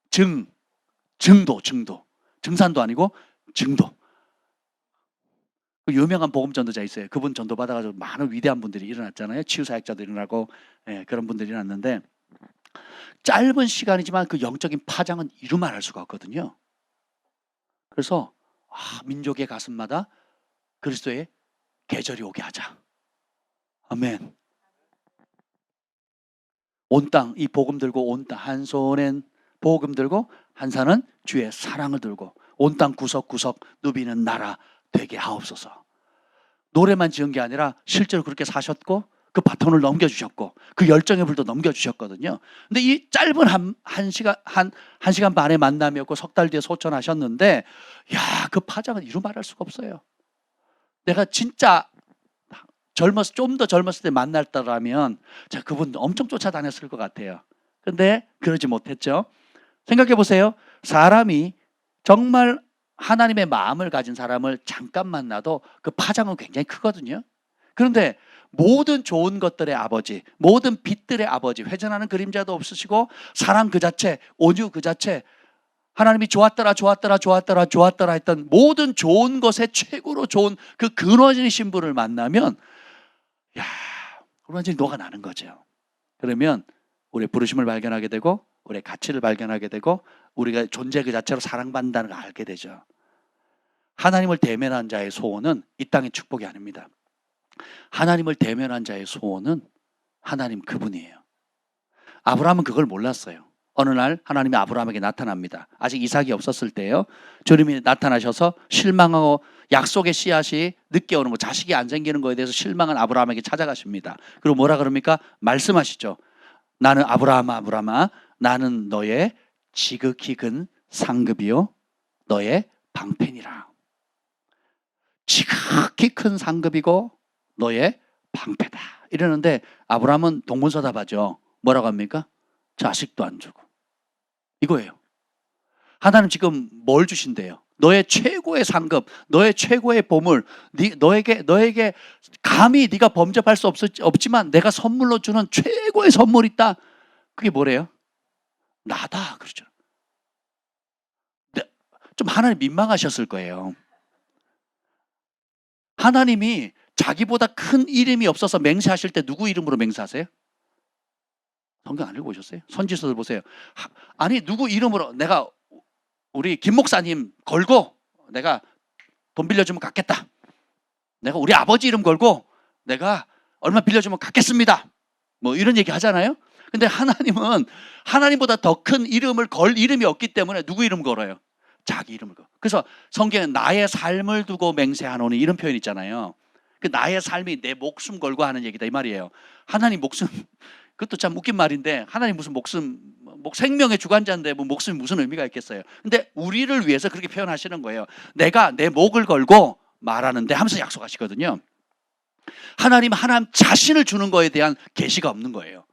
증도. 증산도 아니고 증도. 그 유명한 복음 전도자 있어요. 그분 전도 받아가지고 많은 위대한 분들이 일어났잖아요. 치유사역자도 일어나고 그런 분들이 일어났는데 짧은 시간이지만 그 영적인 파장은 이루 말할 수가 없거든요. 그래서 민족의 가슴마다 그리스도의 계절이 오게 하자. 아멘. 온 땅 이 복음 들고 온 땅 한 손엔 복음 들고 한 산은 주의 사랑을 들고 온 땅 구석구석 누비는 나라 되게 하옵소서. 노래만 지은 게 아니라 실제로 그렇게 사셨고 그 바톤을 넘겨주셨고 그 열정의 불도 넘겨주셨거든요. 근데 이 짧은 한 시간 반의 만남이었고 3달 뒤에 소천하셨는데 그 파장은 이루 말할 수가 없어요. 내가 진짜 좀 더 젊었을 때 만났더라면 제가 그분 엄청 쫓아다녔을 것 같아요. 근데 그러지 못했죠. 생각해 보세요. 사람이 정말 하나님의 마음을 가진 사람을 잠깐 만나도 그 파장은 굉장히 크거든요. 그런데 모든 좋은 것들의 아버지, 모든 빛들의 아버지, 회전하는 그림자도 없으시고 사랑 그 자체, 온유 그 자체, 하나님이 좋았더라 했던 모든 좋은 것에 최고로 좋은 그 근원이신 분을 만나면 야, 완전히 녹아나는 거죠. 그러면 우리의 부르심을 발견하게 되고 우리의 가치를 발견하게 되고 우리가 존재 그 자체로 사랑받는다는 걸 알게 되죠. 하나님을 대면한 자의 소원은 이 땅의 축복이 아닙니다. 하나님을 대면한 자의 소원은 하나님 그분이에요. 아브라함은 그걸 몰랐어요. 어느 날 하나님이 아브라함에게 나타납니다. 아직 이삭이 없었을 때요. 주님이 나타나셔서 실망하고 약속의 씨앗이 늦게 오는 거, 자식이 안 생기는 거에 대해서 실망한 아브라함에게 찾아가십니다. 그리고 뭐라 그럽니까? 말씀하시죠. 나는 아브라함아 나는 너의 지극히 큰 상급이요 너의 방편이라. 지극히 큰 상급이고 너의 방패다 이러는데 아브라함은 동문서답하죠. 뭐라고 합니까? 자식도 안 주고. 이거예요. 하나님 지금 뭘 주신대요? 너의 최고의 상급, 너의 최고의 보물, 너에게 감히 네가 범접할 수 없지만 내가 선물로 주는 최고의 선물이 있다. 그게 뭐래요? 나다 그러죠. 좀 하나님 민망하셨을 거예요. 하나님이 자기보다 큰 이름이 없어서 맹세하실 때 누구 이름으로 맹세하세요? 성경 안 읽어보셨어요? 선지서들 보세요. 아니 누구 이름으로 내가 우리 김 목사님 걸고 내가 돈 빌려주면 갚겠다. 내가 우리 아버지 이름 걸고 내가 얼마 빌려주면 갚겠습니다. 뭐 이런 얘기 하잖아요. 근데 하나님은 하나님보다 더 큰 이름을 걸 이름이 없기 때문에 누구 이름 걸어요? 자기 이름을 걸어. 그래서 성경에 나의 삶을 두고 맹세하노니 이런 표현 있잖아요. 그 나의 삶이 내 목숨 걸고 하는 얘기다 이 말이에요. 하나님 목숨, 그것도 참 웃긴 말인데 하나님 무슨 생명의 주관자인데 뭐 목숨이 무슨 의미가 있겠어요. 근데 우리를 위해서 그렇게 표현하시는 거예요. 내가 내 목을 걸고 말하는데 하면서 약속하시거든요. 하나님 자신을 주는 거에 대한 계시가 없는 거예요.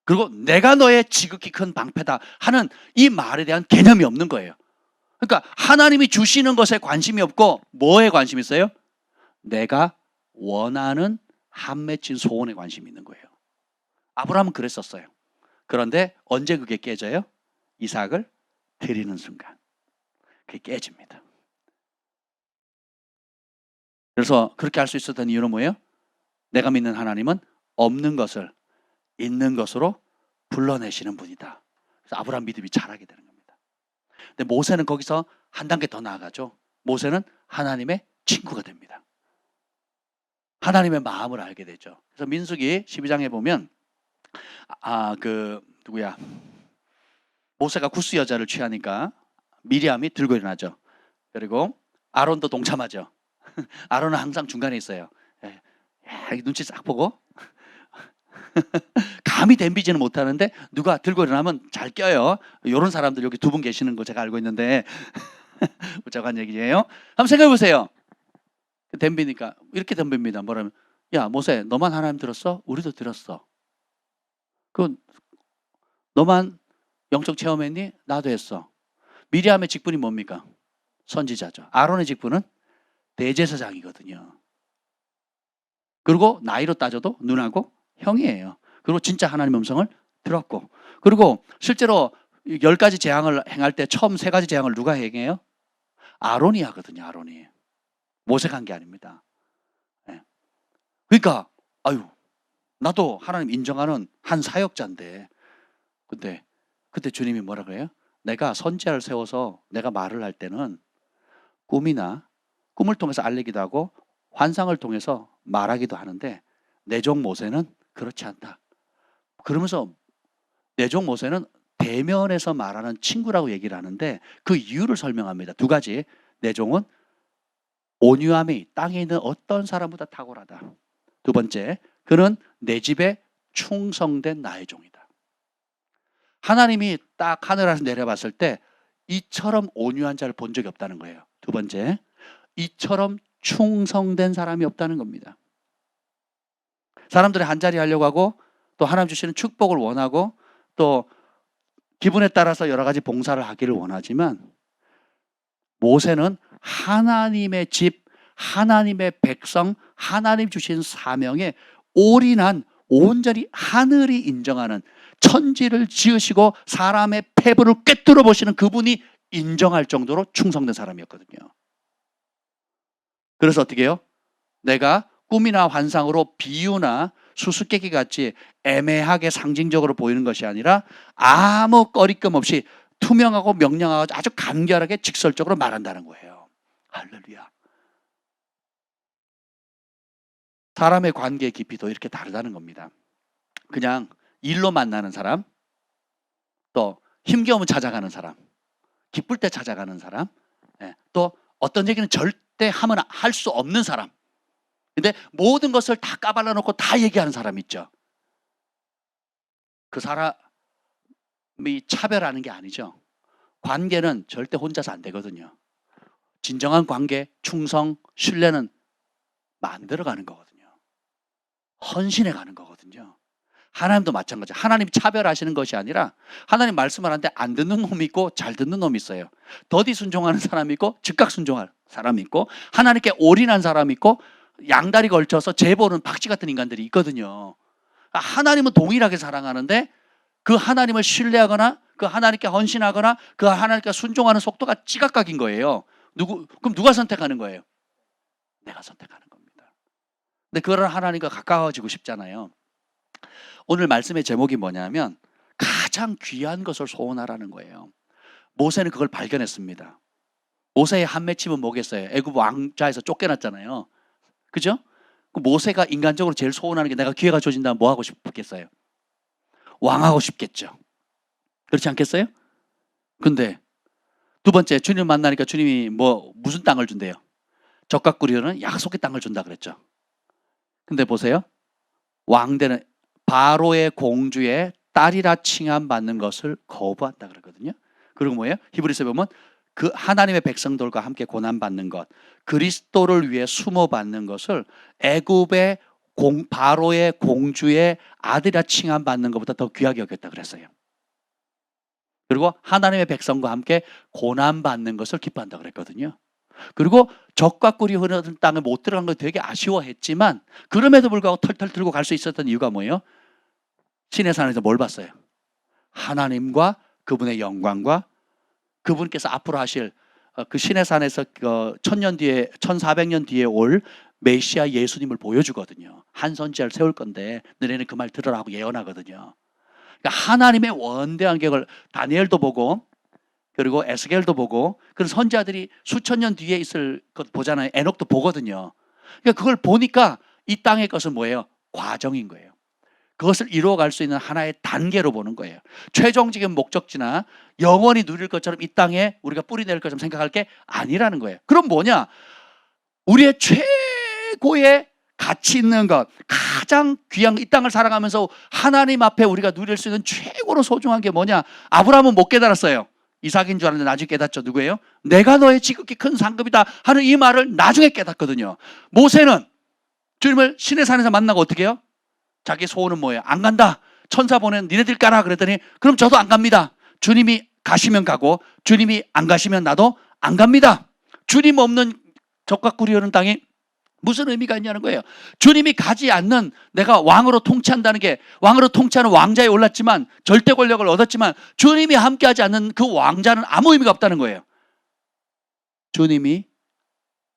그리고 내가 너의 지극히 큰 방패다 하는 이 말에 대한 개념이 없는 거예요. 그러니까 하나님이 주시는 것에 관심이 없고 뭐에 관심이 있어요? 내가 원하는 한 맺힌 소원에 관심이 있는 거예요. 아브라함은 그랬었어요. 그런데 언제 그게 깨져요? 이삭을 드리는 순간 그게 깨집니다. 그래서 그렇게 할 수 있었던 이유는 뭐예요? 내가 믿는 하나님은 없는 것을 있는 것으로 불러내시는 분이다. 그래서 아브라함 믿음이 자라게 되는 겁니다. 근데 모세는 거기서 한 단계 더 나아가죠. 모세는 하나님의 친구가 됩니다. 하나님의 마음을 알게 되죠. 그래서 민수기 12장에 보면 모세가 구스 여자를 취하니까 미리암이 들고 일어나죠. 그리고 아론도 동참하죠. 아론은 항상 중간에 있어요. 눈치 싹 보고 감히 덤비지는 못하는데 누가 들고 일어나면 잘 껴요. 이런 사람들 여기 두 분 계시는 거 제가 알고 있는데 복잡한 얘기예요. 한번 생각해 보세요. 덤비니까 이렇게 덤빕니다. 뭐라면 야 모세 너만 하나님 들었어? 우리도 들었어. 너만 영적 체험했니? 나도 했어. 미리암의 직분이 뭡니까? 선지자죠. 아론의 직분은 대제사장이거든요. 그리고 나이로 따져도 누나고 형이에요. 그리고 진짜 하나님의 음성을 들었고, 그리고 실제로 10가지 재앙을 행할 때 처음 3가지 재앙을 누가 행해요? 아론이 하거든요. 아론이. 모세가 한 게 아닙니다. 그러니까 나도 하나님 인정하는 한 사역자인데, 근데 그때 주님이 뭐라 그래요? 내가 선지자를 세워서 내가 말을 할 때는 꿈을 통해서 알리기도 하고 환상을 통해서 말하기도 하는데 내 종 모세는 그렇지 않다. 그러면서 내 종 모세는 대면에서 말하는 친구라고 얘기를 하는데 그 이유를 설명합니다. 2가지. 내 종은 온유함이 땅에 있는 어떤 사람보다 탁월하다. 2번째, 그는 내 집에 충성된 나의 종이다. 하나님이 딱 하늘에서 내려봤을 때 이처럼 온유한 자를 본 적이 없다는 거예요. 2번째, 이처럼 충성된 사람이 없다는 겁니다. 사람들이 한자리 하려고 하고 또 하나님 주시는 축복을 원하고 또 기분에 따라서 여러 가지 봉사를 하기를 원하지만 모세는 하나님의 집, 하나님의 백성, 하나님 주신 사명에 올인한 온전히 하늘이 인정하는 천지를 지으시고 사람의 폐부를 꿰뚫어 보시는 그분이 인정할 정도로 충성된 사람이었거든요. 그래서 어떻게 해요? 내가 꿈이나 환상으로 비유나 수수께끼 같이 애매하게 상징적으로 보이는 것이 아니라 아무 꺼리낌 없이 투명하고 명량하고 아주 간결하게 직설적으로 말한다는 거예요. 할렐루야. 사람의 관계의 깊이도 이렇게 다르다는 겁니다. 그냥 일로 만나는 사람, 또 힘겨우면 찾아가는 사람, 기쁠 때 찾아가는 사람, 또 어떤 얘기는 절대 하면 할 수 없는 사람. 근데 모든 것을 다 까발려 놓고 다 얘기하는 사람 있죠. 그 사람이 차별하는 게 아니죠. 관계는 절대 혼자서 안 되거든요. 진정한 관계, 충성, 신뢰는 만들어가는 거거든요. 헌신해 가는 거거든요. 하나님도 마찬가지예요. 하나님이 차별하시는 것이 아니라 하나님 말씀을 하는데 안 듣는 놈이 있고 잘 듣는 놈이 있어요. 더디 순종하는 사람이 있고 즉각 순종할 사람이 있고 하나님께 올인한 사람이 있고 양다리 걸쳐서 제보는 박쥐 같은 인간들이 있거든요. 하나님은 동일하게 사랑하는데 그 하나님을 신뢰하거나 그 하나님께 헌신하거나 그 하나님께 순종하는 속도가 지각각인 거예요. 그럼 누가 선택하는 거예요? 내가 선택하는 겁니다. 근데 그런 하나님과 가까워지고 싶잖아요. 오늘 말씀의 제목이 뭐냐면 가장 귀한 것을 소원하라는 거예요. 모세는 그걸 발견했습니다. 모세의 한 맺힘은 뭐겠어요? 애굽 왕좌에서 쫓겨났잖아요. 그죠? 그 모세가 인간적으로 제일 소원하는 게 내가 기회가 주어진다면 뭐 하고 싶겠어요? 왕하고 싶겠죠. 그렇지 않겠어요? 근데 두 번째, 주님 만나니까 주님이 무슨 땅을 준대요? 적과 꿀이라는 약속의 땅을 준다 그랬죠. 근데 보세요. 왕대는 바로의 공주의 딸이라 칭함받는 것을 거부한다 그러거든요. 그리고 뭐예요? 히브리서에 보면 그 하나님의 백성들과 함께 고난받는 것, 그리스도를 위해 숨어받는 것을 애굽의 바로의 공주의 아들이라 칭함받는 것보다 더 귀하게 여겼다 그랬어요. 그리고 하나님의 백성과 함께 고난받는 것을 기뻐한다 그랬거든요. 그리고 적과 꿀이 흐르는 땅에 못 들어간 걸 되게 아쉬워했지만 그럼에도 불구하고 털털 들고 갈 수 있었던 이유가 뭐예요? 신의 산에서 뭘 봤어요? 하나님과 그분의 영광과 그분께서 앞으로 하실 그 신의 산에서 1000년 뒤에 1400년 뒤에 올 메시아 예수님을 보여주거든요. 한 선지자를 세울 건데 너네는 그 말 들으라고 예언하거든요. 그러니까 하나님의 원대한 계획을 다니엘도 보고 그리고 에스겔도 보고 그런 선지자들이 수천 년 뒤에 있을 것 보잖아요. 에녹도 보거든요. 그러니까 그걸 보니까 이 땅의 것은 뭐예요? 과정인 거예요. 그것을 이루어갈 수 있는 하나의 단계로 보는 거예요. 최종적인 목적지나 영원히 누릴 것처럼 이 땅에 우리가 뿌리낼 것처럼 생각할 게 아니라는 거예요. 그럼 뭐냐? 우리의 최고의 가치 있는 것, 가장 귀한 이 땅을 살아가면서 하나님 앞에 우리가 누릴 수 있는 최고로 소중한 게 뭐냐? 아브라함은 못 깨달았어요. 이삭인 줄 알았는데 나중에 깨닫죠. 누구예요? 내가 너의 지극히 큰 상급이다 하는 이 말을 나중에 깨닫거든요. 모세는 주님을 신의 산에서 만나고 어떻게 해요? 자기 소원은 뭐예요? 안 간다. 천사 보낸 니네들 가라 그랬더니 그럼 저도 안 갑니다. 주님이 가시면 가고 주님이 안 가시면 나도 안 갑니다. 주님 없는 적과 꿀이 흐르는 땅이 무슨 의미가 있냐는 거예요. 주님이 가지 않는 내가 왕으로 통치한다는 게 왕으로 통치하는 왕자에 올랐지만 절대 권력을 얻었지만 주님이 함께하지 않는 그 왕자는 아무 의미가 없다는 거예요. 주님이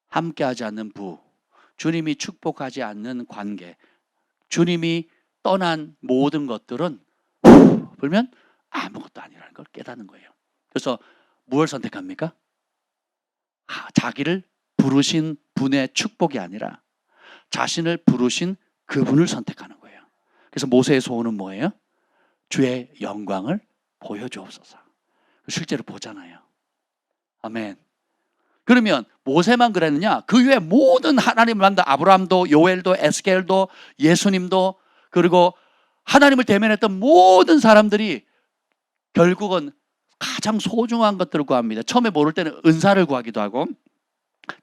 함께하지 않는 부, 주님이 축복하지 않는 관계, 주님이 떠난 모든 것들은 보면 아무것도 아니라는 걸 깨닫는 거예요. 그래서 무엇을 선택합니까? 자기를 부르신 분의 축복이 아니라 자신을 부르신 그분을 선택하는 거예요. 그래서 모세의 소원은 뭐예요? 주의 영광을 보여주옵소서. 실제로 보잖아요. 아멘. 그러면 모세만 그랬느냐? 그 외에 모든 하나님을 만난 아브라함도 요엘도 에스겔도 예수님도 그리고 하나님을 대면했던 모든 사람들이 결국은 가장 소중한 것들을 구합니다. 처음에 모를 때는 은사를 구하기도 하고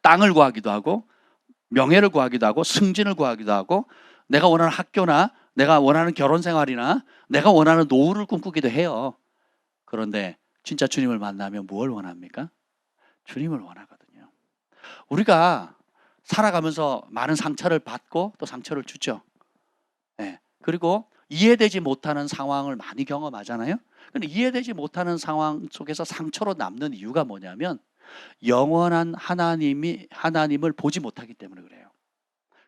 땅을 구하기도 하고 명예를 구하기도 하고 승진을 구하기도 하고 내가 원하는 학교나 내가 원하는 결혼 생활이나 내가 원하는 노후를 꿈꾸기도 해요. 그런데 진짜 주님을 만나면 뭘 원합니까? 주님을 원하거든요. 우리가 살아가면서 많은 상처를 받고 또 상처를 주죠. 네. 그리고 이해되지 못하는 상황을 많이 경험하잖아요. 근데 이해되지 못하는 상황 속에서 상처로 남는 이유가 뭐냐면 영원한 하나님을 보지 못하기 때문에 그래요.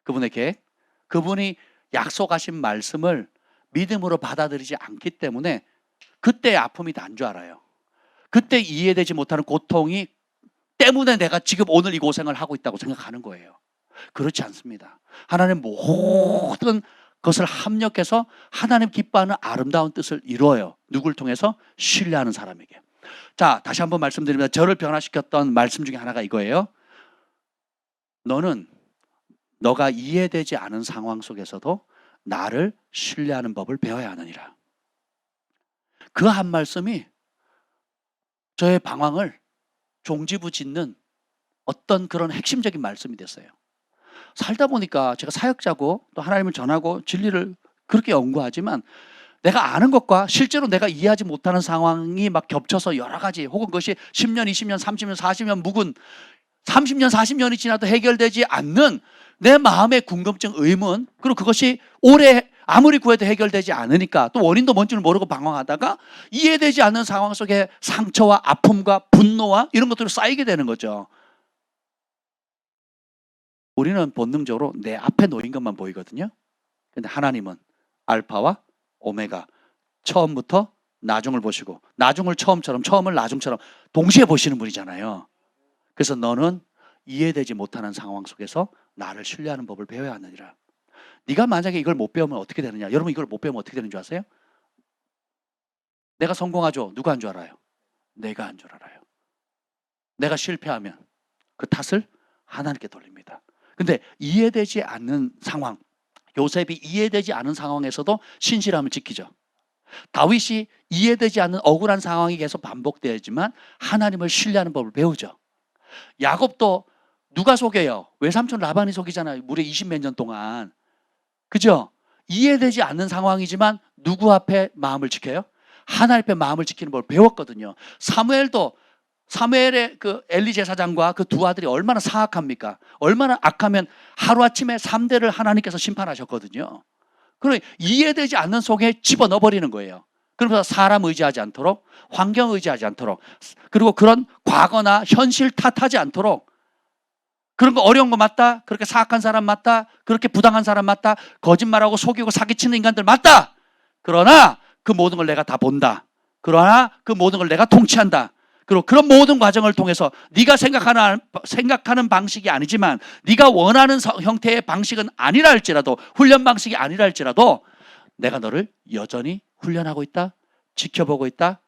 그분의 계획, 그분이 약속하신 말씀을 믿음으로 받아들이지 않기 때문에 그때 아픔이 난 줄 알아요. 그때 이해되지 못하는 고통이 때문에 내가 지금 오늘 이 고생을 하고 있다고 생각하는 거예요. 그렇지 않습니다. 하나님 모든 것을 합력해서 하나님 기뻐하는 아름다운 뜻을 이루어요. 누굴 통해서? 신뢰하는 사람에게. 자, 다시 한번 말씀드립니다. 저를 변화시켰던 말씀 중에 하나가 이거예요. 너는 너가 이해되지 않은 상황 속에서도 나를 신뢰하는 법을 배워야 하느니라. 그 한 말씀이 저의 방황을 종지부짓는 어떤 그런 핵심적인 말씀이 됐어요. 살다 보니까 제가 사역자고 또 하나님을 전하고 진리를 그렇게 연구하지만 내가 아는 것과 실제로 내가 이해하지 못하는 상황이 막 겹쳐서 여러 가지, 혹은 그것이 10년, 20년, 30년, 40년 묵은 30년, 40년이 지나도 해결되지 않는 내 마음의 궁금증, 의문, 그리고 그것이 오래 아무리 구해도 해결되지 않으니까 또 원인도 뭔지를 모르고 방황하다가 이해되지 않는 상황 속에 상처와 아픔과 분노와 이런 것들이 쌓이게 되는 거죠. 우리는 본능적으로 내 앞에 놓인 것만 보이거든요. 근데 하나님은 알파와 오메가, 처음부터 나중을 보시고 나중을 처음처럼, 처음을 나중처럼 동시에 보시는 분이잖아요. 그래서 너는 이해되지 못하는 상황 속에서 나를 신뢰하는 법을 배워야 하느니라. 네가 만약에 이걸 못 배우면 어떻게 되느냐? 여러분, 이걸 못 배우면 어떻게 되는 줄 아세요? 내가 성공하죠. 누가 한 줄 알아요? 내가 한 줄 알아요. 내가 실패하면 그 탓을 하나님께 돌립니다. 근데 이해되지 않는 상황, 요셉이 이해되지 않은 상황에서도 신실함을 지키죠. 다윗이 이해되지 않는 억울한 상황이 계속 반복되지만 하나님을 신뢰하는 법을 배우죠. 야곱도 누가 속여요? 외삼촌 라반이 속이잖아요. 무려 20몇 년 동안. 그죠? 이해되지 않는 상황이지만 누구 앞에 마음을 지켜요? 하나님 앞에 마음을 지키는 법을 배웠거든요. 사무엘의 그 엘리 제사장과 그 두 아들이 얼마나 사악합니까? 얼마나 악하면 하루아침에 3대를 하나님께서 심판하셨거든요. 그러니 이해되지 않는 속에 집어넣어버리는 거예요. 그러면서 사람 의지하지 않도록, 환경 의지하지 않도록, 그리고 그런 과거나 현실 탓하지 않도록, 그런 거 어려운 거 맞다, 그렇게 사악한 사람 맞다, 그렇게 부당한 사람 맞다, 거짓말하고 속이고 사기치는 인간들 맞다. 그러나 그 모든 걸 내가 다 본다. 그러나 그 모든 걸 내가 통치한다. 그리고 그런 모든 과정을 통해서 네가 생각하는 방식이 아니지만, 네가 원하는 형태의 방식은 아니라 할지라도, 훈련 방식이 아니라 할지라도 내가 너를 여전히 훈련하고 있다, 지켜보고 있다.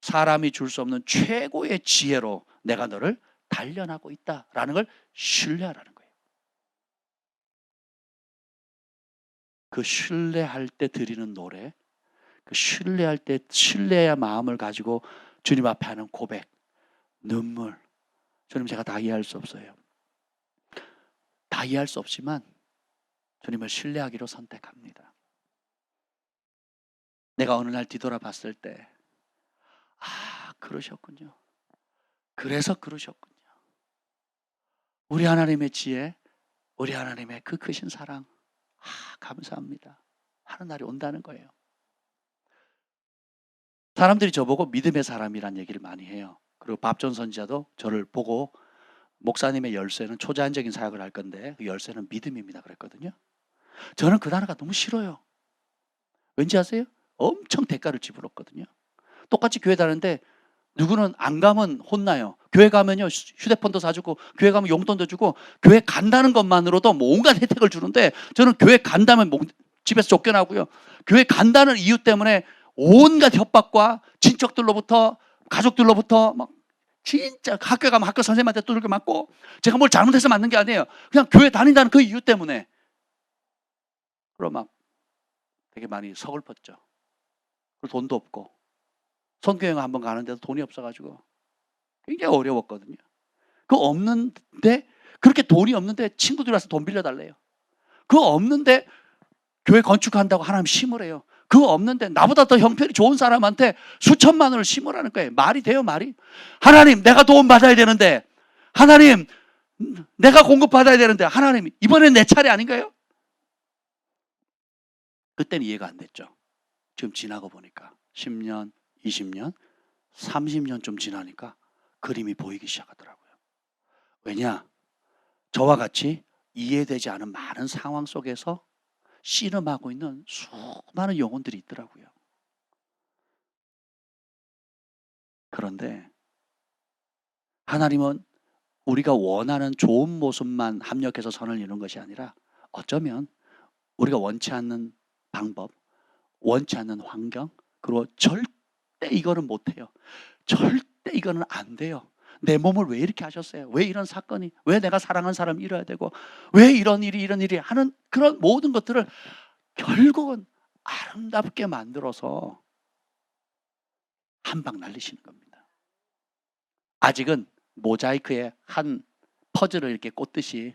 사람이 줄 수 없는 최고의 지혜로 내가 너를 단련하고 있다라는 걸 신뢰하라는 거예요. 그 신뢰할 때 드리는 노래, 그 신뢰할 때 신뢰의 마음을 가지고 주님 앞에 하는 고백, 눈물, 주님 제가 다 이해할 수 없어요. 다 이해할 수 없지만 주님을 신뢰하기로 선택합니다. 내가 어느 날 뒤돌아봤을 때, 아, 그러셨군요. 그래서 그러셨군요. 우리 하나님의 지혜, 우리 하나님의 그 크신 사랑, 아, 감사합니다 하는 날이 온다는 거예요. 사람들이 저보고 믿음의 사람이란 얘기를 많이 해요. 그리고 밥존 선지자도 저를 보고 목사님의 열쇠는 초자연적인 사역을 할 건데 그 열쇠는 믿음입니다 그랬거든요. 저는 그 단어가 너무 싫어요. 왠지 아세요? 엄청 대가를 지불었거든요. 똑같이 교회 다니는데 누구는 안 가면 혼나요. 교회 가면요 휴대폰도 사주고, 교회 가면 용돈도 주고, 교회 간다는 것만으로도 온갖 혜택을 주는데 저는 교회 간다면 집에서 쫓겨나고요, 교회 간다는 이유 때문에 온갖 협박과 친척들로부터, 가족들로부터 막 진짜 학교 가면 학교 선생님한테 두들겨 맞고, 제가 뭘 잘못해서 맞는 게 아니에요. 그냥 교회 다닌다는 그 이유 때문에. 그럼 막 되게 많이 서글펐죠. 그리고 돈도 없고, 선교여행 한번 가는데도 돈이 없어가지고 굉장히 어려웠거든요. 그거 없는데, 그렇게 돈이 없는데 친구들 와서 돈 빌려달래요. 그거 없는데 교회 건축한다고 하나님 심으래요. 그거 없는데 나보다 더 형편이 좋은 사람한테 수천만 원을 심으라는 거예요. 말이 돼요, 말이? 하나님, 내가 도움 받아야 되는데, 하나님, 내가 공급 받아야 되는데, 하나님, 이번엔 내 차례 아닌가요? 그때는 이해가 안 됐죠. 지금 지나고 보니까 10년, 20년, 30년 좀 지나니까 그림이 보이기 시작하더라고요. 왜냐? 저와 같이 이해되지 않은 많은 상황 속에서 씨름하고 있는 수많은 영혼들이 있더라고요. 그런데 하나님은 우리가 원하는 좋은 모습만 합력해서 선을 이루는 것이 아니라 어쩌면 우리가 원치 않는 방법, 원치 않는 환경, 그리고 절대 이거는 못해요. 절대 이거는 안 돼요. 내 몸을 왜 이렇게 하셨어요? 왜 이런 사건이? 왜 내가 사랑하는 사람을 잃어야 되고? 왜 이런 일이 하는 그런 모든 것들을 결국은 아름답게 만들어서 한 방 날리시는 겁니다. 아직은 모자이크의 한 퍼즐을 이렇게 꽂듯이,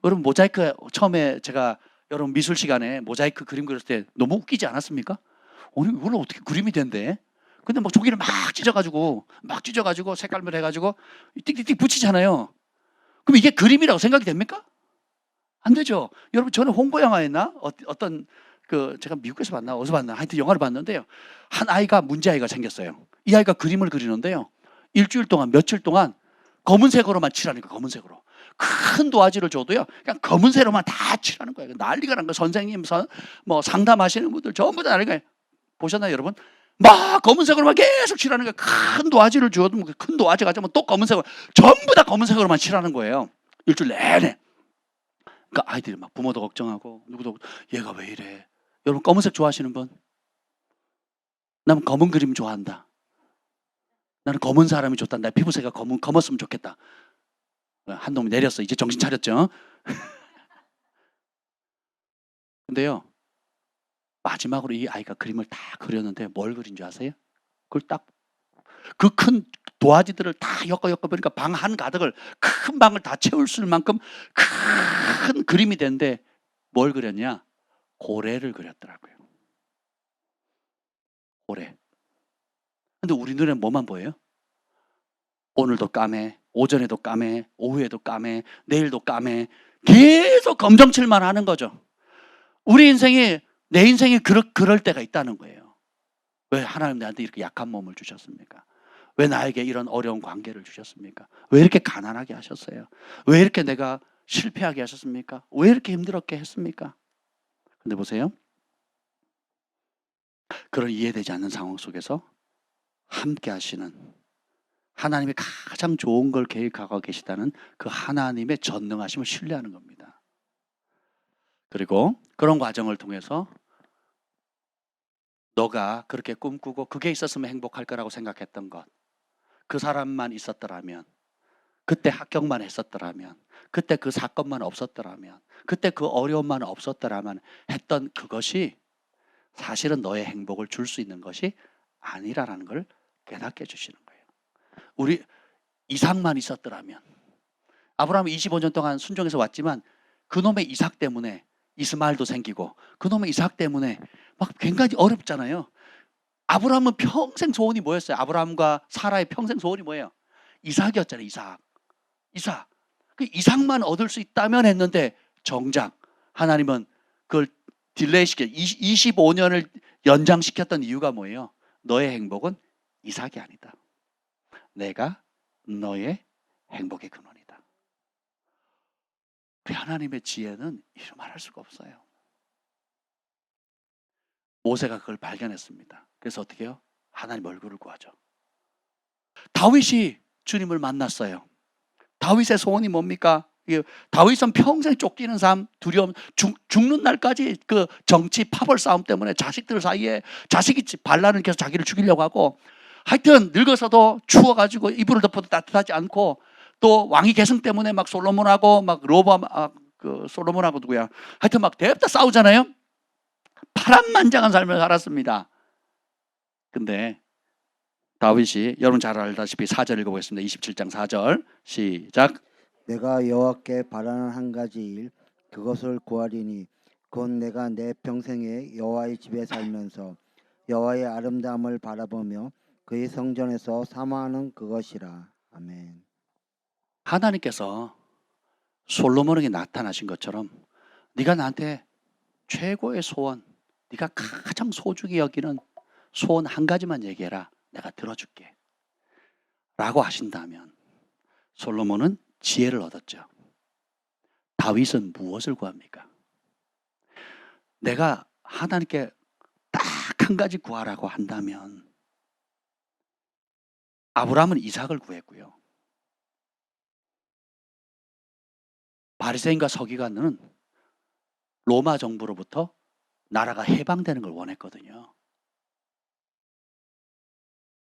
여러분 모자이크 처음에 제가 여러분 미술 시간에 모자이크 그림 그렸을 때 너무 웃기지 않았습니까? 아니 이걸 어떻게 그림이 된대? 근데 막 종이를 막 찢어가지고 색깔별 해가지고 띡띡띡 붙이잖아요. 그럼 이게 그림이라고 생각이 됩니까? 안 되죠. 여러분 저는 홍보 영화였나? 어떤 그 제가 미국에서 봤나 어디서 봤나 하여튼 영화를 봤는데요. 한 아이가 문제 아이가 생겼어요. 이 아이가 그림을 그리는데요. 일주일 동안 며칠 동안 검은색으로만 칠하니까 검은색으로. 큰 도화지를 줘도요. 그냥 검은색으로만 다 칠하는 거예요. 난리가 난 거예요. 선생님, 뭐 상담하시는 분들 전부 다 난리가. 보셨나요, 여러분? 막 검은색으로만 계속 칠하는 거예요. 큰 도화지를 주어도 큰 도화지 가지고 또 검은색으로 전부 다 검은색으로만 칠하는 거예요. 일주일 내내. 그러니까 아이들이 막 부모도 걱정하고 누구도 얘가 왜 이래? 여러분 검은색 좋아하시는 분? 나는 검은 그림 좋아한다. 나는 검은 사람이 좋다. 내 피부색이 검었으면 좋겠다. 한 놈이 내렸어. 이제 정신 차렸죠? 근데요, 마지막으로 이 아이가 그림을 다 그렸는데 뭘 그린 줄 아세요? 그걸 딱 그 큰 도화지들을 다 엮어 보니까 방 한 가득을 큰 방을 다 채울 수 있을 만큼 큰 그림이 됐는데 뭘 그렸냐? 고래를 그렸더라고요. 고래. 근데 우리 눈에는 뭐만 보여요? 오늘도 까매, 오전에도 까매, 오후에도 까매, 내일도 까매. 계속 검정칠만 하는 거죠. 우리 인생이 내 인생이 그럴 때가 있다는 거예요. 왜 하나님 나한테 이렇게 약한 몸을 주셨습니까? 왜 나에게 이런 어려운 관계를 주셨습니까? 왜 이렇게 가난하게 하셨어요? 왜 이렇게 내가 실패하게 하셨습니까? 왜 이렇게 힘들었게 했습니까? 근데 보세요. 그런 이해되지 않는 상황 속에서 함께 하시는 하나님이 가장 좋은 걸 계획하고 계시다는 그 하나님의 전능하심을 신뢰하는 겁니다. 그리고 그런 과정을 통해서 너가 그렇게 꿈꾸고 그게 있었으면 행복할 거라고 생각했던 것, 그 사람만 있었더라면, 그때 합격만 했었더라면, 그때 그 사건만 없었더라면, 그때 그 어려움만 없었더라면 했던 그것이 사실은 너의 행복을 줄 수 있는 것이 아니라는 걸 깨닫게 해주시는 거예요. 우리 이삭만 있었더라면, 아브라함은 25년 동안 순종해서 왔지만 그놈의 이삭 때문에 이스마엘도 생기고 그놈의 이삭 때문에 막 굉장히 어렵잖아요. 아브라함은 평생 소원이 뭐였어요? 아브라함과 사라의 평생 소원이 뭐예요? 이삭이었잖아요. 이삭. 그 이삭만 얻을 수 있다면 했는데 정작 하나님은 그걸 딜레이시켜 25년을 연장시켰던 이유가 뭐예요? 너의 행복은 이삭이 아니다. 내가 너의 행복의 근원이다. 우리 하나님의 지혜는 이루 말할 수가 없어요. 모세가 그걸 발견했습니다. 그래서 어떻게 해요? 하나님 얼굴을 구하죠. 다윗이 주님을 만났어요. 다윗의 소원이 뭡니까? 다윗은 평생 쫓기는 삶, 두려움, 죽는 날까지 그 정치 파벌 싸움 때문에 자식들 사이에 자식이 반란을 계속 자기를 죽이려고 하고, 하여튼 늙어서도 추워가지고 이불을 덮어도 따뜻하지 않고, 또 왕위 계승 때문에 막 솔로몬하고 막 솔로몬하고 누구야? 하여튼 막 대부다 싸우잖아요. 파란만장한 삶을 살았습니다. 근데 다윗이 여러분 잘 알다시피 4절 읽어보겠습니다. 27장 4절 시작. 내가 여호와께 바라는 한 가지 일 그것을 구하리니 곧 내가 내 평생에 여호와의 집에 살면서 여호와의 아름다움을 바라보며 그의 성전에서 사모하는 그것이라. 아멘. 하나님께서 솔로몬에게 나타나신 것처럼 네가 나한테 최고의 소원, 네가 가장 소중히 여기는 소원 한 가지만 얘기해라. 내가 들어줄게. 라고 하신다면 솔로몬은 지혜를 얻었죠. 다윗은 무엇을 구합니까? 내가 하나님께 딱 한 가지 구하라고 한다면 아브라함은 이삭을 구했고요. 바리새인과 서기관은 로마 정부로부터 나라가 해방되는 걸 원했거든요.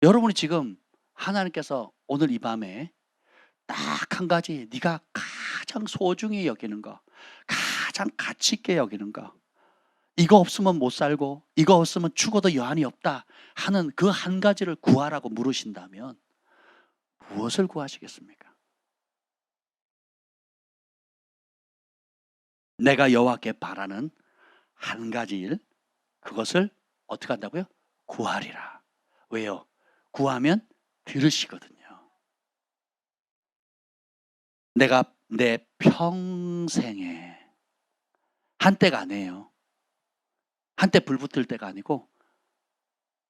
여러분이 지금 하나님께서 오늘 이 밤에 딱 한 가지 네가 가장 소중히 여기는 거, 가장 가치 있게 여기는 거, 이거 없으면 못 살고 이거 없으면 죽어도 여한이 없다 하는 그 한 가지를 구하라고 물으신다면 무엇을 구하시겠습니까? 내가 여호와께 바라는 한 가지 일, 그것을 어떻게 한다고요? 구하리라. 왜요? 구하면 들으시거든요. 내가 내 평생에 한때가 아니에요. 한때 불 붙을 때가 아니고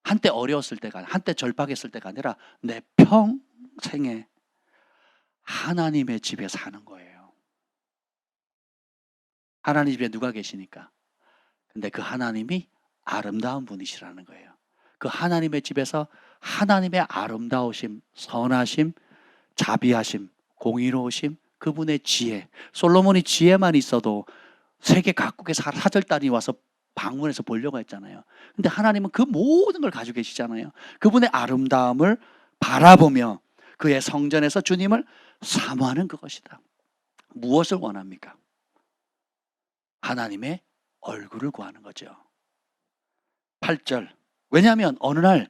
한때 어려웠을 때가 아니라 한때 절박했을 때가 아니라 내 평생에 하나님의 집에 사는 거예요. 하나님 집에 누가 계시니까? 근데 그 하나님이 아름다운 분이시라는 거예요. 그 하나님의 집에서 하나님의 아름다우심, 선하심, 자비하심, 공의로우심, 그분의 지혜. 솔로몬이 지혜만 있어도 세계 각국의 사절단이 와서 방문해서 보려고 했잖아요. 근데 하나님은 그 모든 걸 가지고 계시잖아요. 그분의 아름다움을 바라보며 그의 성전에서 주님을 사모하는 그것이다. 무엇을 원합니까? 하나님의 얼굴을 구하는 거죠. 8절. 왜냐하면 어느 날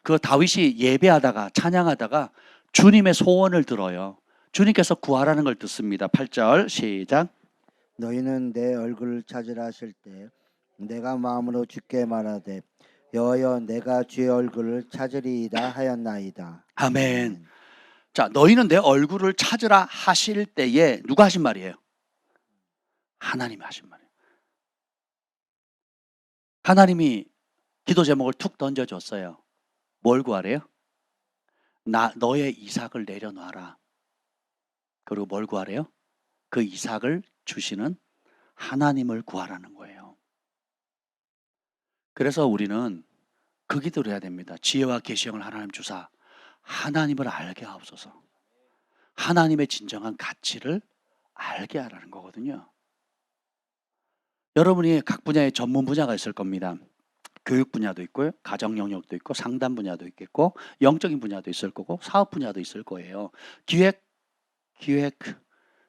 그 다윗이 예배하다가 찬양하다가 주님의 소원을 들어요. 주님께서 구하라는 걸 듣습니다. 8절 시작. 너희는 내 얼굴을 찾으라 하실 때 내가 마음으로 주께 말하되 여호여 내가 주의 얼굴을 찾으리이다 하였나이다. 아멘. 자, 너희는 내 얼굴을 찾으라 하실 때에 누가 하신 말이에요? 하나님이 하신 말이에요. 하나님이 기도 제목을 툭 던져줬어요. 뭘 구하래요? 너의 이삭을 내려놔라. 그리고 뭘 구하래요? 그 이삭을 주시는 하나님을 구하라는 거예요. 그래서 우리는 그 기도를 해야 됩니다. 지혜와 계시형을 하나님 주사 하나님을 알게 하옵소서. 하나님의 진정한 가치를 알게 하라는 거거든요. 여러분이 각 분야의 전문 분야가 있을 겁니다. 교육 분야도 있고요, 가정 영역도 있고, 상담 분야도 있겠고, 영적인 분야도 있을 거고, 사업 분야도 있을 거예요. 기획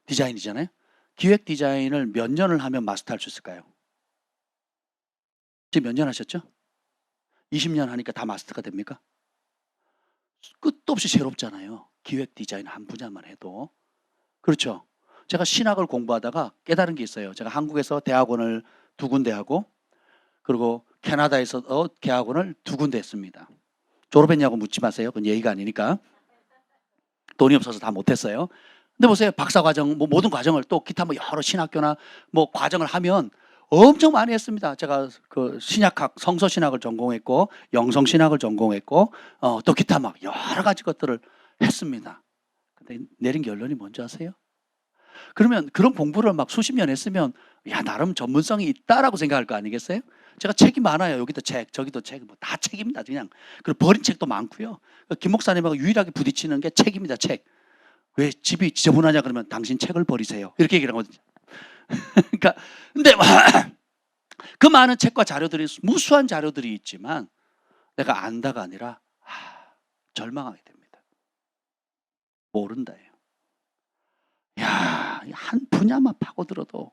디자인이잖아요. 기획 디자인을 몇 년을 하면 마스터할 수 있을까요? 지금 몇 년 하셨죠? 20년 하니까 다 마스터가 됩니까? 끝도 없이 새롭잖아요. 기획 디자인 한 분야만 해도. 그렇죠? 제가 신학을 공부하다가 깨달은 게 있어요. 제가 한국에서 대학원을 2군데 하고 그리고 캐나다에서 대학원을 2군데 했습니다. 졸업했냐고 묻지 마세요. 그건 예의가 아니니까. 돈이 없어서 다 못했어요. 근데 보세요. 박사과정, 모든 과정을 또 기타 여러 신학교나 과정을 하면 엄청 많이 했습니다. 제가 그 신약학, 성서신학을 전공했고, 영성신학을 전공했고, 또 기타 여러 가지 것들을 했습니다. 근데 내린 결론이 뭔지 아세요? 그러면 그런 공부를 수십 년 했으면, 야, 나름 전문성이 있다라고 생각할 거 아니겠어요? 제가 책이 많아요. 여기도 책, 저기도 책, 다 책입니다. 그냥. 그리고 버린 책도 많고요. 김 목사님하고 유일하게 부딪히는 게 책입니다. 책. 왜 집이 지저분하냐 그러면 당신 책을 버리세요. 이렇게 얘기를 하거든요. 그러니까 근데 그 많은 책과 자료들이 무수한 자료들이 있지만 내가 안다가 아니라 절망하게 됩니다. 모른다예요. 야, 한 분야만 파고들어도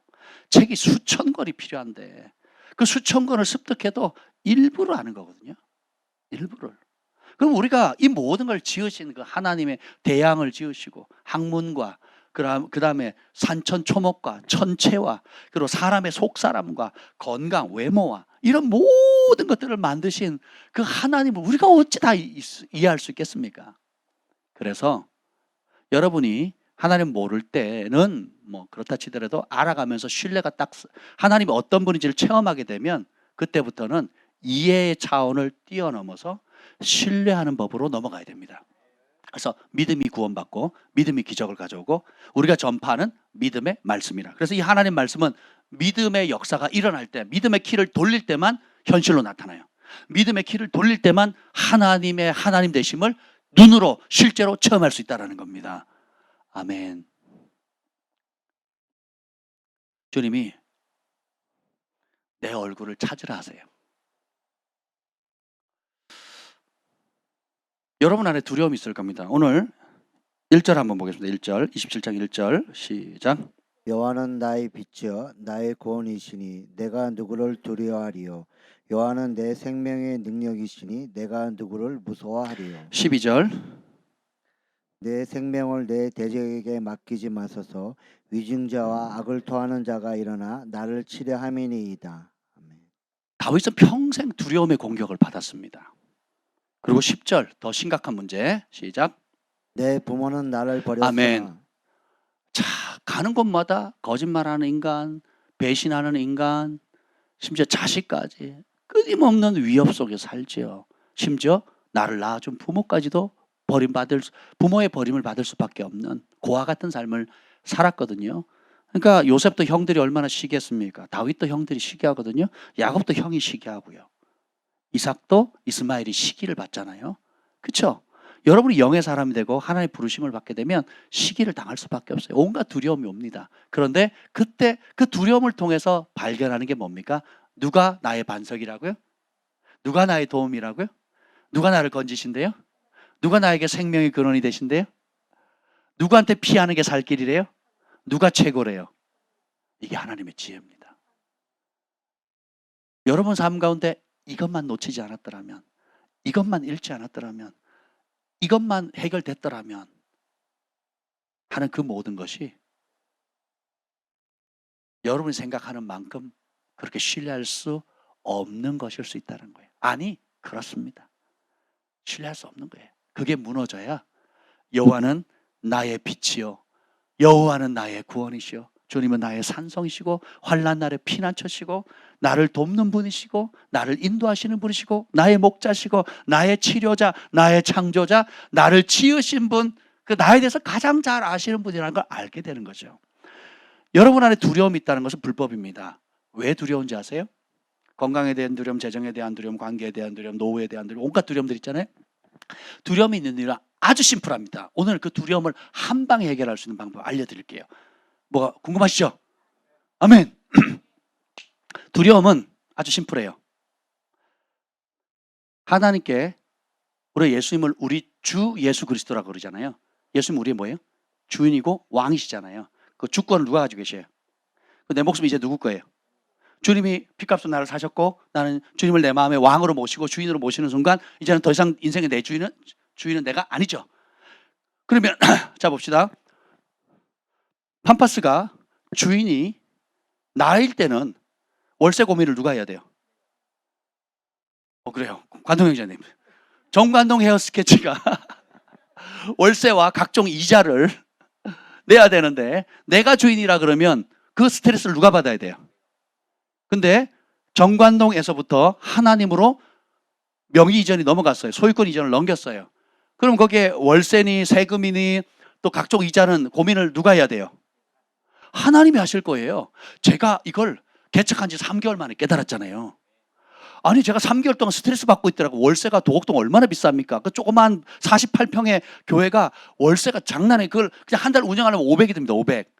책이 수천 권이 필요한데 그 수천 권을 습득해도 일부를 아는 거거든요. 일부를. 그럼 우리가 이 모든 걸 지으신 그 하나님의 대양을 지으시고 학문과 그 다음에 산천 초목과 천체와 그리고 사람의 속사람과 건강, 외모와 이런 모든 것들을 만드신 그 하나님을 우리가 어찌 다 이해할 수 있겠습니까? 그래서 여러분이 하나님 모를 때는 뭐 그렇다 치더라도 알아가면서 신뢰가 딱 하나님이 어떤 분인지를 체험하게 되면 그때부터는 이해의 차원을 뛰어넘어서 신뢰하는 법으로 넘어가야 됩니다. 그래서 믿음이 구원받고 믿음이 기적을 가져오고 우리가 전파하는 믿음의 말씀이라. 그래서 이 하나님 말씀은 믿음의 역사가 일어날 때, 믿음의 키를 돌릴 때만 현실로 나타나요. 믿음의 키를 돌릴 때만 하나님의 하나님 되심을 눈으로 실제로 체험할 수 있다는 겁니다. 아멘. 주님이 내 얼굴을 찾으라 하세요. 여러분 안에 두려움이 있을 겁니다. 오늘 1절 한번 보겠습니다. 1절, 27장 1절 시작. 여호와는 나의 빛이여 나의 구원이시니 내가 누구를 두려워하리요. 여호와는 내 생명의 능력이시니 내가 누구를 무서워하리요. 12절. 내 생명을 내 대적에게 맡기지 마소서. 위증자와 악을 토하는 자가 일어나 나를 치려함이니이다. 아멘. 다윗은 평생 두려움의 공격을 받았습니다. 그리고 10절 더 심각한 문제 시작. 내 부모는 나를 버렸으나 아멘. 자, 가는 곳마다 거짓말하는 인간, 배신하는 인간, 심지어 자식까지 끊임없는 위협 속에 살지요. 심지어 나를 낳아준 부모까지도 부모의 버림을 받을 수밖에 없는 고아 같은 삶을 살았거든요. 그러니까 요셉도 형들이 얼마나 시기했습니까? 다윗도 형들이 시기하거든요. 야곱도 형이 시기하고요. 이삭도 이스마엘이 시기를 받잖아요. 그렇죠? 여러분이 영의 사람이 되고 하나님의 부르심을 받게 되면 시기를 당할 수밖에 없어요. 온갖 두려움이 옵니다. 그런데 그때 그 두려움을 통해서 발견하는 게 뭡니까? 누가 나의 반석이라고요? 누가 나의 도움이라고요? 누가 나를 건지신대요? 누가 나에게 생명의 근원이 되신대요? 누구한테 피하는 게 살 길이래요? 누가 최고래요? 이게 하나님의 지혜입니다. 여러분 삶 가운데 이것만 놓치지 않았더라면, 이것만 잃지 않았더라면, 이것만 해결됐더라면 하는 그 모든 것이 여러분이 생각하는 만큼 그렇게 신뢰할 수 없는 것일 수 있다는 거예요. 아니, 그렇습니다. 신뢰할 수 없는 거예요. 그게 무너져야 여호와는 나의 빛이요 여호와는 나의 구원이시요 주님은 나의 산성이시고 환난 날에 피난처시고 나를 돕는 분이시고 나를 인도하시는 분이시고 나의 목자시고 나의 치료자, 나의 창조자, 나를 지으신 분, 그 나에 대해서 가장 잘 아시는 분이라는 걸 알게 되는 거죠. 여러분 안에 두려움이 있다는 것은 불법입니다. 왜 두려운지 아세요? 건강에 대한 두려움, 재정에 대한 두려움, 관계에 대한 두려움, 노후에 대한 두려움, 온갖 두려움들 있잖아요. 두려움이 있는 이유는 아주 심플합니다. 오늘 그 두려움을 한 방에 해결할 수 있는 방법 알려드릴게요. 뭐가 궁금하시죠? 아멘. 두려움은 아주 심플해요. 하나님께 우리 예수님을 우리 주 예수 그리스도라고 그러잖아요. 예수님 우리의 뭐예요? 주인이고 왕이시잖아요. 그 주권을 누가 가지고 계셔요? 내 목숨이 이제 누구 거예요? 주님이 피값으로 나를 사셨고 나는 주님을 내 마음의 왕으로 모시고 주인으로 모시는 순간 이제는 더 이상 인생의 내 주인은 내가 아니죠. 그러면 자 봅시다. 팜파스가 주인이 나일 때는 월세 고민을 누가 해야 돼요? 그래요. 관동 형제님. 정관동 헤어스케치가 월세와 각종 이자를 내야 되는데 내가 주인이라 그러면 그 스트레스를 누가 받아야 돼요? 근데 정관동에서부터 하나님으로 명의 이전이 넘어갔어요. 소유권 이전을 넘겼어요. 그럼 거기에 월세니 세금이니 또 각종 이자는 고민을 누가 해야 돼요? 하나님이 하실 거예요. 제가 이걸 개척한 지 3개월 만에 깨달았잖아요. 아니 제가 3개월 동안 스트레스 받고 있더라고. 월세가 도곡동 얼마나 비쌉니까? 그 조그만 48평의 교회가 월세가 장난해. 그걸 그냥 한 달 운영하려면 500이 듭니다. 500.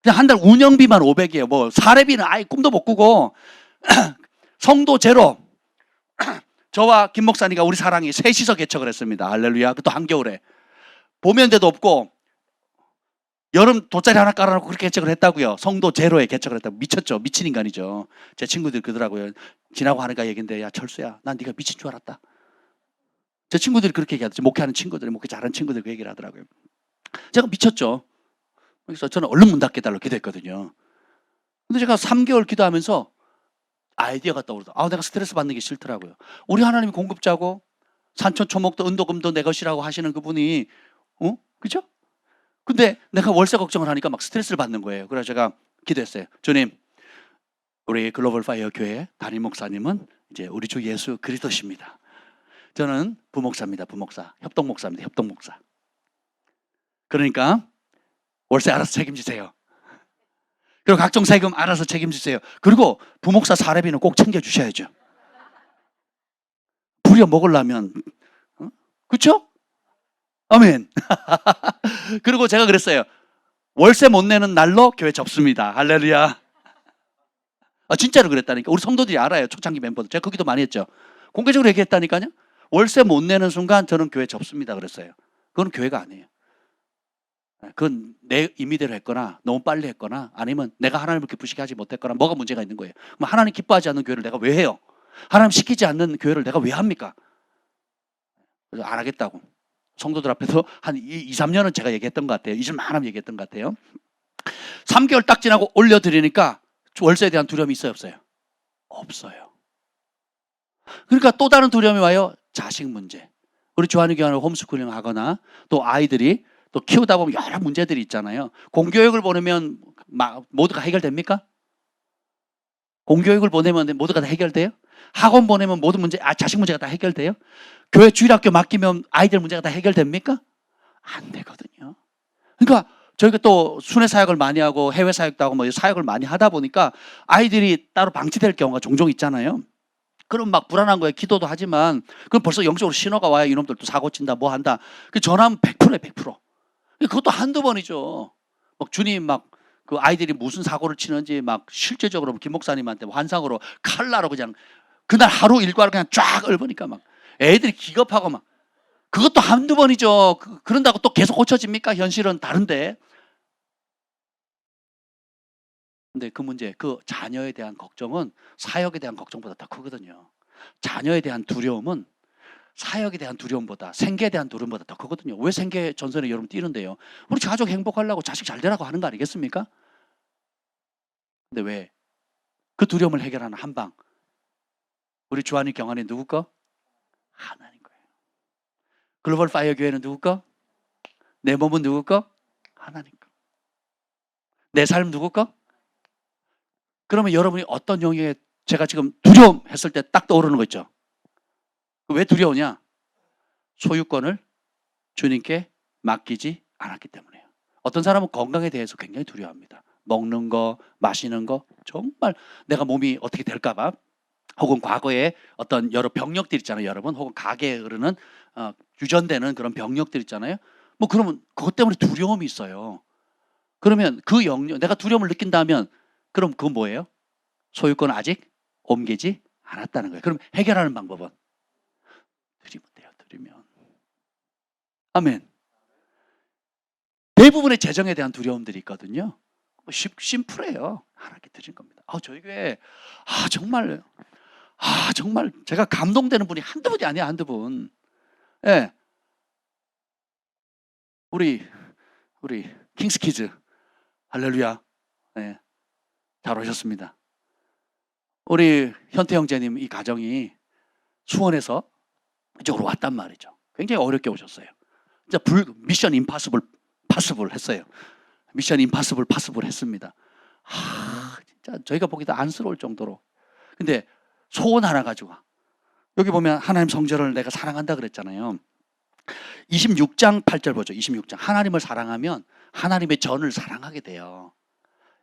그냥 한 달 운영비만 500이에요. 뭐 사례비는 아예 꿈도 못 꾸고 성도 제로. 저와 김 목사님과 우리 사랑이 셋이서 개척을 했습니다. 할렐루야. 그것도 한겨울에. 봄이 데도 없고 여름 돗자리 하나 깔아놓고 그렇게 개척을 했다고요. 성도 제로에 개척을 했다고. 미쳤죠. 미친 인간이죠. 제 친구들이 그러더라고요. 지나고 하니까 얘기인데 야 철수야 난 네가 미친 줄 알았다. 제 친구들이 그렇게 얘기하더라고요. 목회하는 친구들이 목회 잘하는 친구들이 그 얘기를 하더라고요. 제가 미쳤죠. 그래서 저는 얼른 문 닫게 달라고 기도했거든요. 근데 제가 3개월 기도하면서 아이디어가 떠오르다. 내가 스트레스 받는 게 싫더라고요. 우리 하나님이 공급자고 산천초목도 은도금도 내 것이라고 하시는 그분이 그죠? 근데 내가 월세 걱정을 하니까 막 스트레스를 받는 거예요. 그래서 제가 기도했어요. 주님, 우리 글로벌 파이어 교회 담임 목사님은 이제 우리 주 예수 그리스도십니다. 저는 부목사입니다. 부목사. 협동목사입니다. 협동목사. 그러니까 월세 알아서 책임지세요. 그리고 각종 세금 알아서 책임지세요. 그리고 부목사 사례비는 꼭 챙겨주셔야죠. 부려 먹으려면, 그렇죠? 아멘. 그리고 제가 그랬어요. 월세 못 내는 날로 교회 접습니다. 할렐루야. 진짜로 그랬다니까. 우리 성도들이 알아요. 초창기 멤버들. 제가 거기도 많이 했죠. 공개적으로 얘기했다니까요. 월세 못 내는 순간 저는 교회 접습니다. 그랬어요. 그건 교회가 아니에요. 그건 내 임의대로 했거나 너무 빨리 했거나 아니면 내가 하나님을 기쁘시게 하지 못했거나 뭐가 문제가 있는 거예요. 그럼 하나님 기뻐하지 않는 교회를 내가 왜 해요? 하나님 시키지 않는 교회를 내가 왜 합니까? 그래서 안 하겠다고. 성도들 앞에서 한 2, 3년은 제가 얘기했던 것 같아요. 잊을만하면 얘기했던 것 같아요. 3개월 딱 지나고 올려드리니까 월세에 대한 두려움이 있어요? 없어요? 없어요. 그러니까 또 다른 두려움이 와요. 자식 문제. 우리 주한의 교회를 홈스쿨링 하거나 또 아이들이 또 키우다 보면 여러 문제들이 있잖아요. 공교육을 보내면 모두가 해결됩니까? 공교육을 보내면 모두가 다 해결돼요? 학원 보내면 모든 문제, 자식 문제가 다 해결돼요? 교회 주일학교 맡기면 아이들 문제가 다 해결됩니까? 안 되거든요. 그러니까 저희가 또 순회 사역을 많이 하고 해외 사역도 하고 뭐 사역을 많이 하다 보니까 아이들이 따로 방치될 경우가 종종 있잖아요. 그럼 막 불안한 거예요. 기도도 하지만 그럼 벌써 영적으로 신호가 와요. 이놈들도 사고 친다 뭐 한다. 그 전화하면 100%예요. 100%. 그것도 한두 번이죠. 막 주님 막 그 아이들이 무슨 사고를 치는지 막 실제적으로 김 목사님한테 환상으로 칼라로 그냥 그날 하루 일과를 그냥 쫙 읊으니까 막 애들이 기겁하고 막 그것도 한두 번이죠. 그런다고 또 계속 고쳐집니까? 현실은 다른데. 근데 그 문제, 그 자녀에 대한 걱정은 사역에 대한 걱정보다 더 크거든요. 자녀에 대한 두려움은 사역에 대한 두려움보다 생계에 대한 두려움보다 더 크거든요. 왜 생계 전선에 여러분 뛰는데요? 우리 가족 행복하려고 자식 잘 되라고 하는 거 아니겠습니까? 근데 왜? 그 두려움을 해결하는 한방. 우리 주한이 경안이 누구 거? 하나님 거예요. 글로벌 파이어 교회는 누구 거? 내 몸은 누구 거? 하나님 거. 내 삶 누구 거? 그러면 여러분이 어떤 영역에 제가 지금 두려움 했을 때 딱 떠오르는 거 있죠? 왜 두려우냐? 소유권을 주님께 맡기지 않았기 때문이에요. 어떤 사람은 건강에 대해서 굉장히 두려워합니다. 먹는 거, 마시는 거 정말 내가 몸이 어떻게 될까 봐 혹은 과거에 어떤 여러 병력들 있잖아요. 여러분 혹은 가게에 흐르는 유전되는 그런 병력들 있잖아요. 뭐 그러면 그것 때문에 두려움이 있어요. 그러면 그 영역 내가 두려움을 느낀다면 그럼 그건 뭐예요? 소유권 아직 옮기지 않았다는 거예요. 그럼 해결하는 방법은 드리면 돼요. 드리면. 아멘. 대부분의 재정에 대한 두려움들이 있거든요. 심플해요. 하나님께 드린 겁니다. 저희 교회 정말 제가 감동되는 분이 한두 분이 아니야. 한두 분. 예. 우리 킹스키즈 할렐루야. 네. 잘 오셨습니다. 우리 현태 형제님 이 가정이 수원에서 이쪽으로 왔단 말이죠. 굉장히 어렵게 오셨어요. 진짜 미션 임파서블 했어요. 미션 임파서블 했습니다. 진짜 저희가 보기도 안쓰러울 정도로. 근데 소원 하나 가지고 여기 보면 하나님 성전을 내가 사랑한다 그랬잖아요. 26장 8절 보죠. 26장. 하나님을 사랑하면 하나님의 전을 사랑하게 돼요.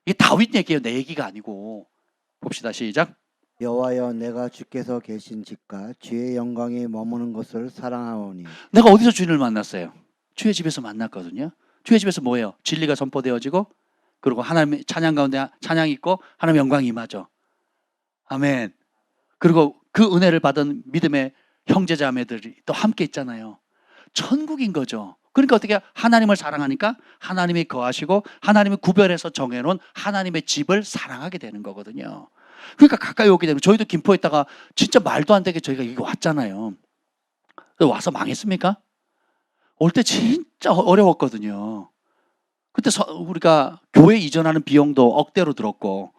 이게 다윗 얘기예요. 내 얘기가 아니고. 봅시다. 시작. 여호와여 내가 주께서 계신 집과 주의 영광이 머무는 곳을 사랑하오니. 내가 어디서 주인을 만났어요? 주의 집에서 만났거든요. 주의 집에서 뭐예요? 진리가 선포되어지고 그리고 하나님의 찬양 가운데 찬양이 있고 하나님의 영광이 임하죠. 아멘. 그리고 그 은혜를 받은 믿음의 형제자매들이 또 함께 있잖아요. 천국인 거죠. 그러니까 어떻게 하나님을 사랑하니까 하나님이 거하시고 하나님이 구별해서 정해놓은 하나님의 집을 사랑하게 되는 거거든요. 그러니까 가까이 오게 되면 저희도 김포에 있다가 진짜 말도 안 되게 저희가 여기 왔잖아요. 와서 망했습니까? 올 때 진짜 어려웠거든요. 그때 우리가 교회 이전하는 비용도 억대로 들었고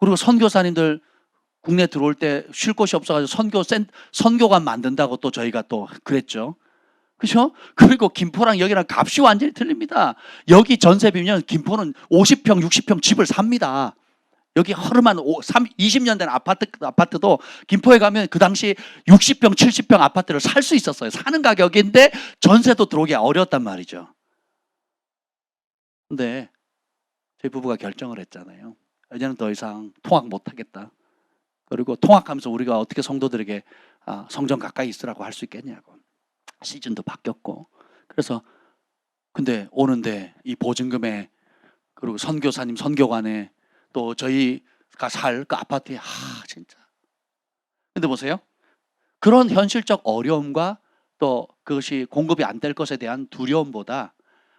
그리고 선교사님들 국내 들어올 때 쉴 곳이 없어가지고 선교관 만든다고 또 저희가 또 그랬죠. 그죠? 그리고 김포랑 여기랑 값이 완전히 틀립니다. 여기 전세 비면 김포는 50평, 60평 집을 삽니다. 여기 허름한 20년 된 아파트도 김포에 가면 그 당시 60평, 70평 아파트를 살 수 있었어요. 사는 가격인데 전세도 들어오기 어려웠단 말이죠. 근데 저희 부부가 결정을 했잖아요. 이제는 더 이상 통학 못 하겠다. 그리고 통학하면서 우리가 어떻게 성도들에게 성전 가까이 있으라고 할 수 있겠냐고. 시즌도 바뀌었고. 그래서 근데 오는데 이 보증금에 그리고 선교사님 선교관에 또 저희가 살 그 아파트에 진짜. 근데 보세요. 그런 현실적 어려움과 또 그것이 공급이 안 될 것에 대한 두려움보다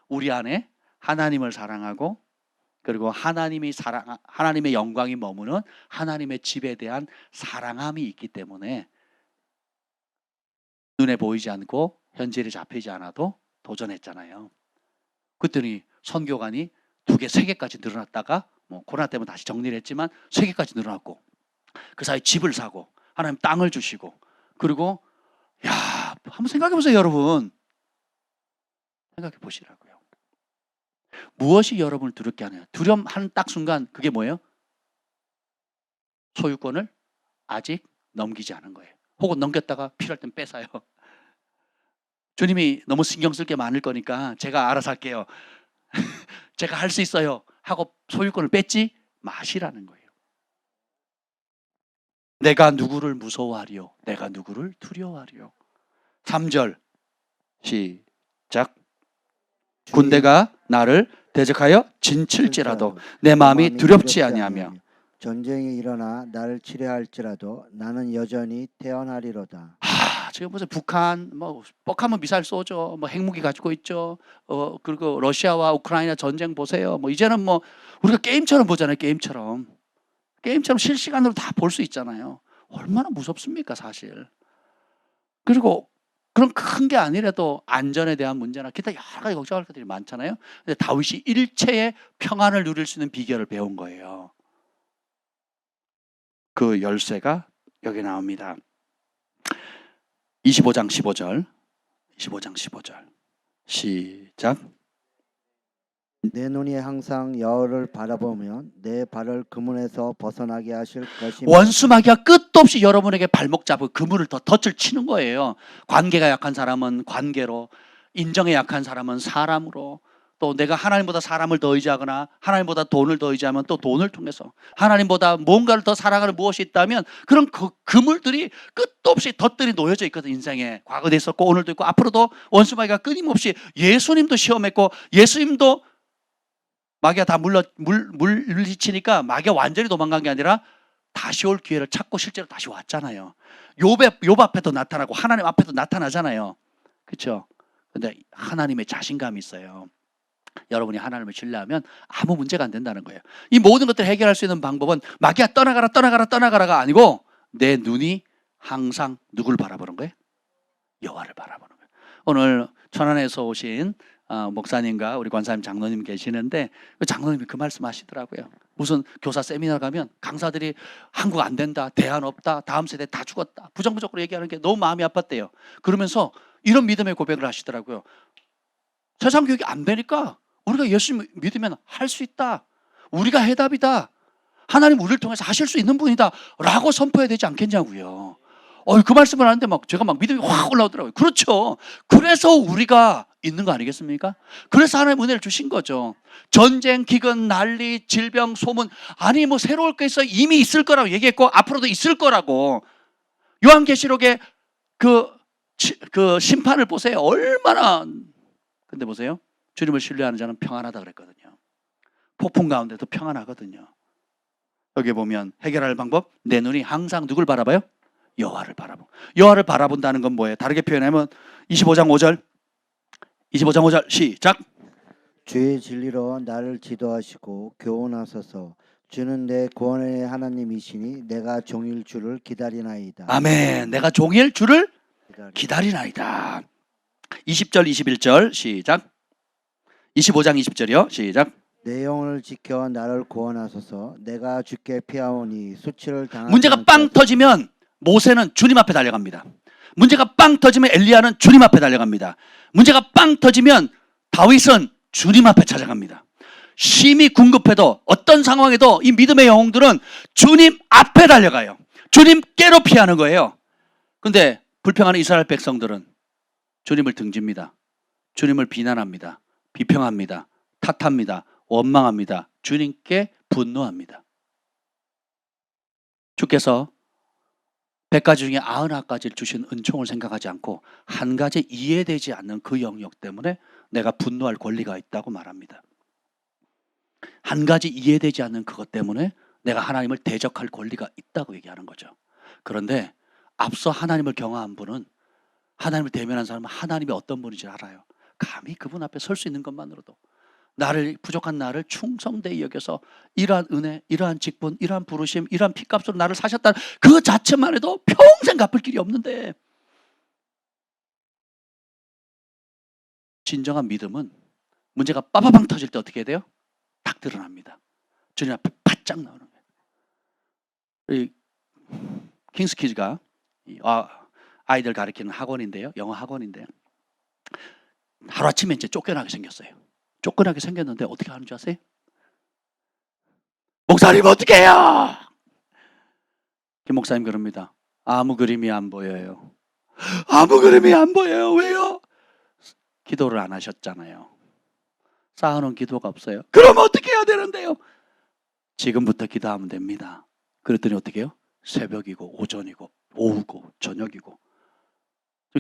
우리 안에 하나님을 사랑하고 그리고 하나님의 영광이 머무는 하나님의 집에 대한 사랑함이 있기 때문에 눈에 보이지 않고 현실이 잡히지 않아도 도전했잖아요. 그랬더니 선교관이 2개, 3개까지 늘어났다가 코로나 때문에 다시 정리를 했지만 3개까지 늘어났고 그 사이 집을 사고 하나님 땅을 주시고 그리고 한번 생각해 보세요, 여러분. 생각해 보시라고요. 무엇이 여러분을 두렵게 하느냐? 두려움하는 딱 순간 그게 뭐예요? 소유권을 아직 넘기지 않은 거예요. 혹은 넘겼다가 필요할 땐 뺏어요. 주님이 너무 신경 쓸 게 많을 거니까 제가 알아서 할게요. 제가 할 수 있어요 하고 소유권을 뺏지 마시라는 거예요. 내가 누구를 무서워하리요? 내가 누구를 두려워하리요? 3절 시작. 군대가 나를 대적하여 진칠지라도 내 마음이 두렵지 아니하며 전쟁이 일어나 나를 치려할지라도 나는 여전히 태어나리로다. 지금 보세요. 북한 뻑하면 미사일 쏘죠. 핵무기 가지고 있죠. 그리고 러시아와 우크라이나 전쟁 보세요. 이제는 우리가 게임처럼 보잖아요. 게임처럼 실시간으로 다 볼 수 있잖아요. 얼마나 무섭습니까, 사실. 그리고 그런 큰 게 아니라도 안전에 대한 문제나 기타 여러 가지 걱정할 것들이 많잖아요. 근데 다윗이 일체의 평안을 누릴 수 있는 비결을 배운 거예요. 그 열쇠가 여기 나옵니다. 25장 15절. 25장 15절. 시작. 내 눈이 항상 여호와를 바라보면 내 발을 그물에서 벗어나게 하실 것이며. 원수 마귀가 끝도 없이 여러분에게 발목 잡고 그물을 더 덫을 치는 거예요. 관계가 약한 사람은 관계로, 인정에 약한 사람은 사람으로, 또 내가 하나님보다 사람을 더 의지하거나 하나님보다 돈을 더 의지하면 또 돈을 통해서, 하나님보다 뭔가를 더 사랑하는 무엇이 있다면 그런 그물들이 끝도 없이 덫들이 놓여져 있거든. 인생에 과거도 있었고 오늘도 있고 앞으로도 원수 마귀가 끊임없이, 예수님도 시험했고 예수님도 마귀가 다 물리치니까 마귀가 완전히 도망간 게 아니라 다시 올 기회를 찾고 실제로 다시 왔잖아요. 욥 앞에도 나타나고 하나님 앞에도 나타나잖아요. 그렇죠? 근데 하나님의 자신감이 있어요. 여러분이 하나님을 신뢰하면 아무 문제가 안 된다는 거예요. 이 모든 것들을 해결할 수 있는 방법은 마귀야 떠나가라가 아니고 내 눈이 항상 누굴 바라보는 거예요? 여호와를 바라보는 거예요. 오늘 천안에서 오신 목사님과 우리 권사님 장로님 계시는데 그 장로님이 그 말씀 하시더라고요. 무슨 교사 세미나 가면 강사들이 한국 안 된다, 대안 없다, 다음 세대 다 죽었다, 부정부적으로 얘기하는 게 너무 마음이 아팠대요. 그러면서 이런 믿음의 고백을 하시더라고요. 세상 교육이 안 되니까 우리가 예수 믿으면 할 수 있다, 우리가 해답이다, 하나님 우리를 통해서 하실 수 있는 분이다 라고 선포해야 되지 않겠냐고요. 그 말씀을 하는데 제가 믿음이 확 올라오더라고요. 그렇죠. 그래서 우리가 있는 거 아니겠습니까? 그래서 하나님 은혜를 주신 거죠. 전쟁, 기근, 난리, 질병, 소문, 아니 새로울 게 있어, 이미 있을 거라고 얘기했고 앞으로도 있을 거라고. 요한계시록의 그 심판을 보세요. 얼마나. 근데 보세요. 주님을 신뢰하는 자는 평안하다 그랬거든요. 폭풍 가운데도 평안하거든요. 여기 보면 해결할 방법, 내 눈이 항상 누굴 바라봐요? 여호와를 바라보. 여호와를 바라본다는 건 뭐예요? 다르게 표현하면 25장 5절 시작. 주의 진리로 나를 지도하시고 교훈하소서. 주는 내 구원의 하나님이시니 내가 종일 주를 기다리나이다. 아멘. 내가 종일 주를 기다리나이다. 20절 21절 시작. 25장 20절이요. 시작. 내 영혼을 지켜 나를 구원하소서. 내가 주께 피하오니 수치를 당하지 문제가 빵 터지면 모세는 주님 앞에 달려갑니다. 문제가 빵 터지면 엘리야는 주님 앞에 달려갑니다. 문제가 빵 터지면 다윗은 주님 앞에 찾아갑니다. 심히 궁급해도 어떤 상황에도 이 믿음의 영웅들은 주님 앞에 달려가요. 주님께로 피하는 거예요. 근데 불평하는 이스라엘 백성들은 주님을 등집니다. 주님을 비난합니다. 비평합니다. 탓합니다. 원망합니다. 주님께 분노합니다. 주께서 100가지 중에 99가지를 주신 은총을 생각하지 않고 한 가지 이해되지 않는 그 영역 때문에 내가 분노할 권리가 있다고 말합니다. 한 가지 이해되지 않는 그것 때문에 내가 하나님을 대적할 권리가 있다고 얘기하는 거죠. 그런데 앞서 하나님을 경외한 분은, 하나님을 대면한 사람은 하나님이 어떤 분인지 알아요. 감히 그분 앞에 설 수 있는 것만으로도 나를, 부족한 나를 충성되이 여겨서 이러한 은혜, 이러한 직분, 이러한 부르심, 이러한 피값으로 나를 사셨다는 그 자체만 해도 평생 갚을 길이 없는데, 진정한 믿음은 문제가 빠바방 터질 때 어떻게 해야 돼요? 딱 드러납니다. 주님 앞에 바짝 나오는 거예요. 킹스키즈가 아이들 가르치는 학원인데요. 영어 학원인데요. 하루아침에 이제 쫓겨나게 생겼어요. 쫓겨나게 생겼는데 어떻게 하는 줄 아세요? 목사님 어떻게 해요? 김 목사님 그럽니다. 아무 그림이 안 보여요. 아무 그림이 안 보여요. 왜요? 기도를 안 하셨잖아요. 쌓아놓은 기도가 없어요. 그럼 어떻게 해야 되는데요? 지금부터 기도하면 됩니다. 그랬더니 어떻게 해요? 새벽이고 오전이고 오후고 저녁이고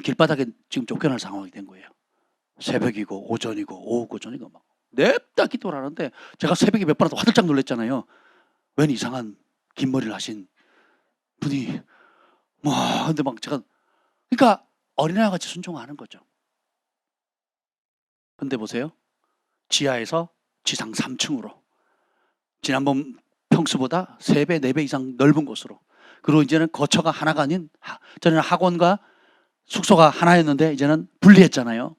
길바닥에 지금 쫓겨날 상황이 된 거예요. 새벽이고 오전이고 오후고 저녁이고 막 냅다 기도를 하는데, 제가 새벽에 몇 번 와서 화들짝 놀랐잖아요. 웬 이상한 긴 머리를 하신 분이 근데 막 제가, 그러니까 어린아이와 같이 순종하는 거죠. 근데 보세요. 지하에서 지상 3층으로, 지난번 평수보다 3배, 4배 이상 넓은 곳으로, 그리고 이제는 거처가 하나가 아닌, 전에는 학원과 숙소가 하나였는데 이제는 분리했잖아요.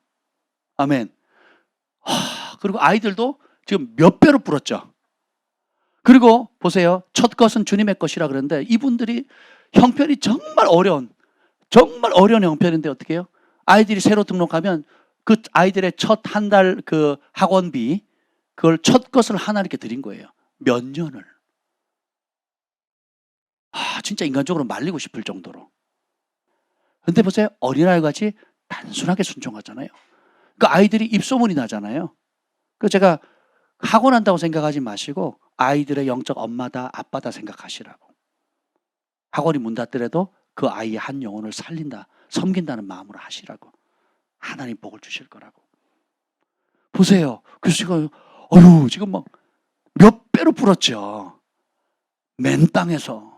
아멘. 그리고 아이들도 지금 몇 배로 불었죠. 그리고 보세요. 첫 것은 주님의 것이라 그러는데 이분들이 형편이 정말 어려운 형편인데 어떻게 해요? 아이들이 새로 등록하면 그 아이들의 첫 한 달 그 학원비, 그걸 첫 것을 하나 이렇게 드린 거예요. 몇 년을. 진짜 인간적으로 말리고 싶을 정도로. 근데 보세요. 어린아이 같이 단순하게 순종하잖아요. 그 아이들이 입소문이 나잖아요. 그 제가 학원 한다고 생각하지 마시고 아이들의 영적 엄마다 아빠다 생각하시라고. 학원이 문 닫더라도 그 아이의 한 영혼을 살린다, 섬긴다는 마음으로 하시라고. 하나님 복을 주실 거라고. 보세요. 그래서 제가 지금 막 몇 배로 불었죠. 맨 땅에서.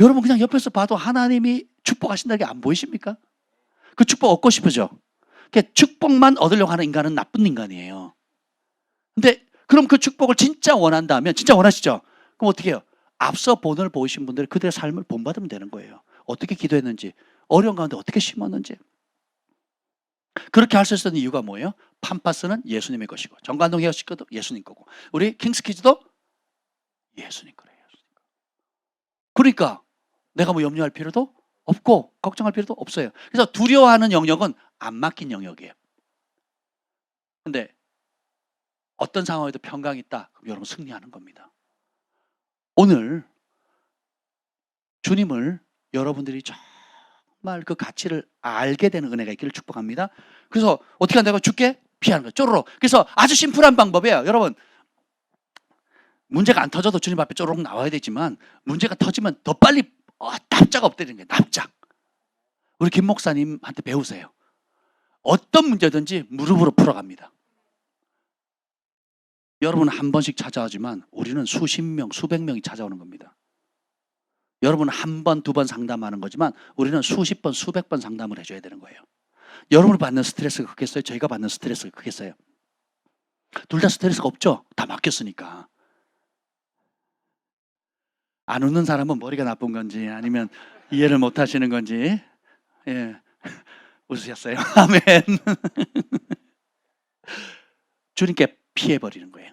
여러분 그냥 옆에서 봐도 하나님이 축복하신다는 게 안 보이십니까? 그 축복 얻고 싶으죠? 축복만 얻으려고 하는 인간은 나쁜 인간이에요. 근데 그럼 그 축복을 진짜 원한다면, 진짜 원하시죠? 그럼 어떻게 해요? 앞서 본을 보이신 분들이 그들의 삶을 본받으면 되는 거예요. 어떻게 기도했는지, 어려운 가운데 어떻게 심었는지. 그렇게 할 수 있었던 이유가 뭐예요? 팜파스는 예수님의 것이고, 정관동 헤어시켜도 예수님 거고, 우리 킹스키즈도 예수님 거래요. 그러니까 내가 뭐 염려할 필요도 없고 걱정할 필요도 없어요. 그래서 두려워하는 영역은 안 맡긴 영역이에요. 근데 어떤 상황에도 평강이 있다. 그럼 여러분 승리하는 겁니다. 오늘 주님을 여러분들이 정말 그 가치를 알게 되는 은혜가 있기를 축복합니다. 그래서 어떻게 한다고? 주께 피하는 거예요. 쪼르륵. 그래서 아주 심플한 방법이에요. 여러분, 문제가 안 터져도 주님 앞에 쪼르륵 나와야 되지만 문제가 터지면 더 빨리 납작 엎드리는 거예요. 납작. 우리 김 목사님한테 배우세요. 어떤 문제든지 무릎으로 풀어갑니다. 여러분은 한 번씩 찾아오지만 우리는 수십 명, 수백 명이 찾아오는 겁니다. 여러분은 한 번, 두 번 상담하는 거지만 우리는 수십 번, 수백 번 상담을 해줘야 되는 거예요. 여러분이 받는 스트레스가 크겠어요? 저희가 받는 스트레스가 크겠어요? 둘 다 스트레스가 없죠? 다 맡겼으니까. 안 웃는 사람은 머리가 나쁜 건지 아니면 이해를 못 하시는 건지. 예. 웃으셨어요? 아멘. 주님께 피해버리는 거예요.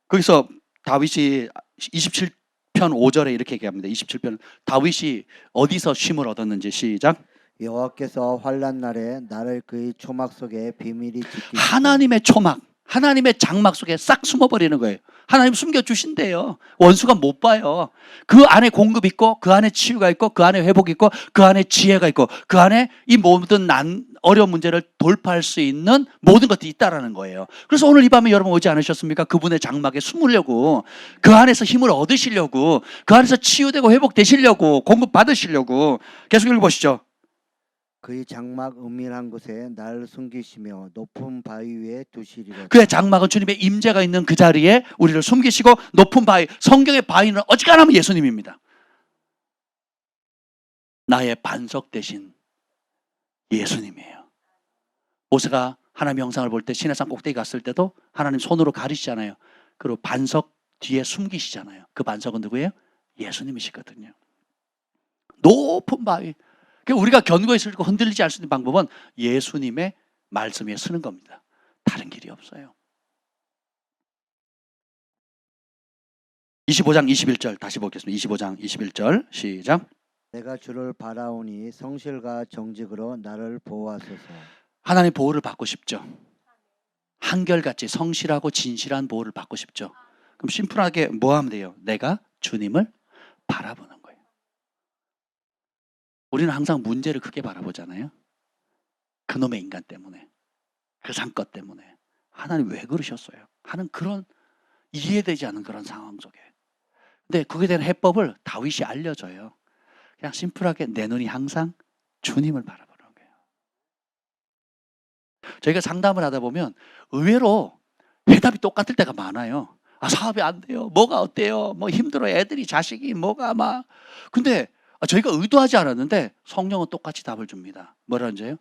거기서 다윗이 27편 5절에 이렇게 얘기합니다. 27편 다윗이 어디서 쉼을 얻었는지 시작. 여호와께서 환난 날에 나를 그의 초막 속에 비밀히 지키시고 하나님의 초막, 하나님의 장막 속에 싹 숨어버리는 거예요. 하나님 숨겨주신대요. 원수가 못 봐요. 그 안에 공급 있고, 그 안에 치유가 있고, 그 안에 회복이 있고, 그 안에 지혜가 있고, 그 안에 이 모든 어려운 문제를 돌파할 수 있는 모든 것들이 있다라는 거예요. 그래서 오늘 이 밤에 여러분 오지 않으셨습니까? 그분의 장막에 숨으려고, 그 안에서 힘을 얻으시려고, 그 안에서 치유되고 회복되시려고, 공급 받으시려고. 계속 읽어보시죠. 그의 장막 은밀한 곳에 나를 숨기시며 높은 바위 위에 두시리로다. 그의 장막은 주님의 임재가 있는 그 자리에 우리를 숨기시고, 높은 바위, 성경의 바위는 어지간하면 예수님입니다. 나의 반석 대신 예수님이에요. 모세가 하나님의 형상을 볼 때 시내산 꼭대기 갔을 때도 하나님 손으로 가리시잖아요. 그리고 반석 뒤에 숨기시잖아요. 그 반석은 누구예요? 예수님이시거든요. 높은 바위. 그러니까 우리가 견고히 서고 흔들리지 않을 수 있는 방법은 예수님의 말씀 위에 서는 겁니다. 다른 길이 없어요. 25장 21절 다시 보겠습니다. 25장 21절 시작. 내가 주를 바라오니 성실과 정직으로 나를 보호하소서. 하나님 보호를 받고 싶죠. 한결같이 성실하고 진실한 보호를 받고 싶죠. 그럼 심플하게 뭐 하면 돼요? 내가 주님을 바라보는 거예요. 우리는 항상 문제를 크게 바라보잖아요. 그놈의 인간 때문에, 그 상껏 때문에 하나님 왜 그러셨어요? 하는 그런 이해되지 않는 그런 상황 속에. 근데 그에 대한 해법을 다윗이 알려줘요. 그냥 심플하게 내 눈이 항상 주님을 바라보는 거예요. 저희가 상담을 하다 보면 의외로 해답이 똑같을 때가 많아요. 아, 사업이 안 돼요. 뭐가 어때요? 뭐 힘들어요. 애들이, 자식이, 뭐가 막. 근데 저희가 의도하지 않았는데 성령은 똑같이 답을 줍니다. 뭐라는지요?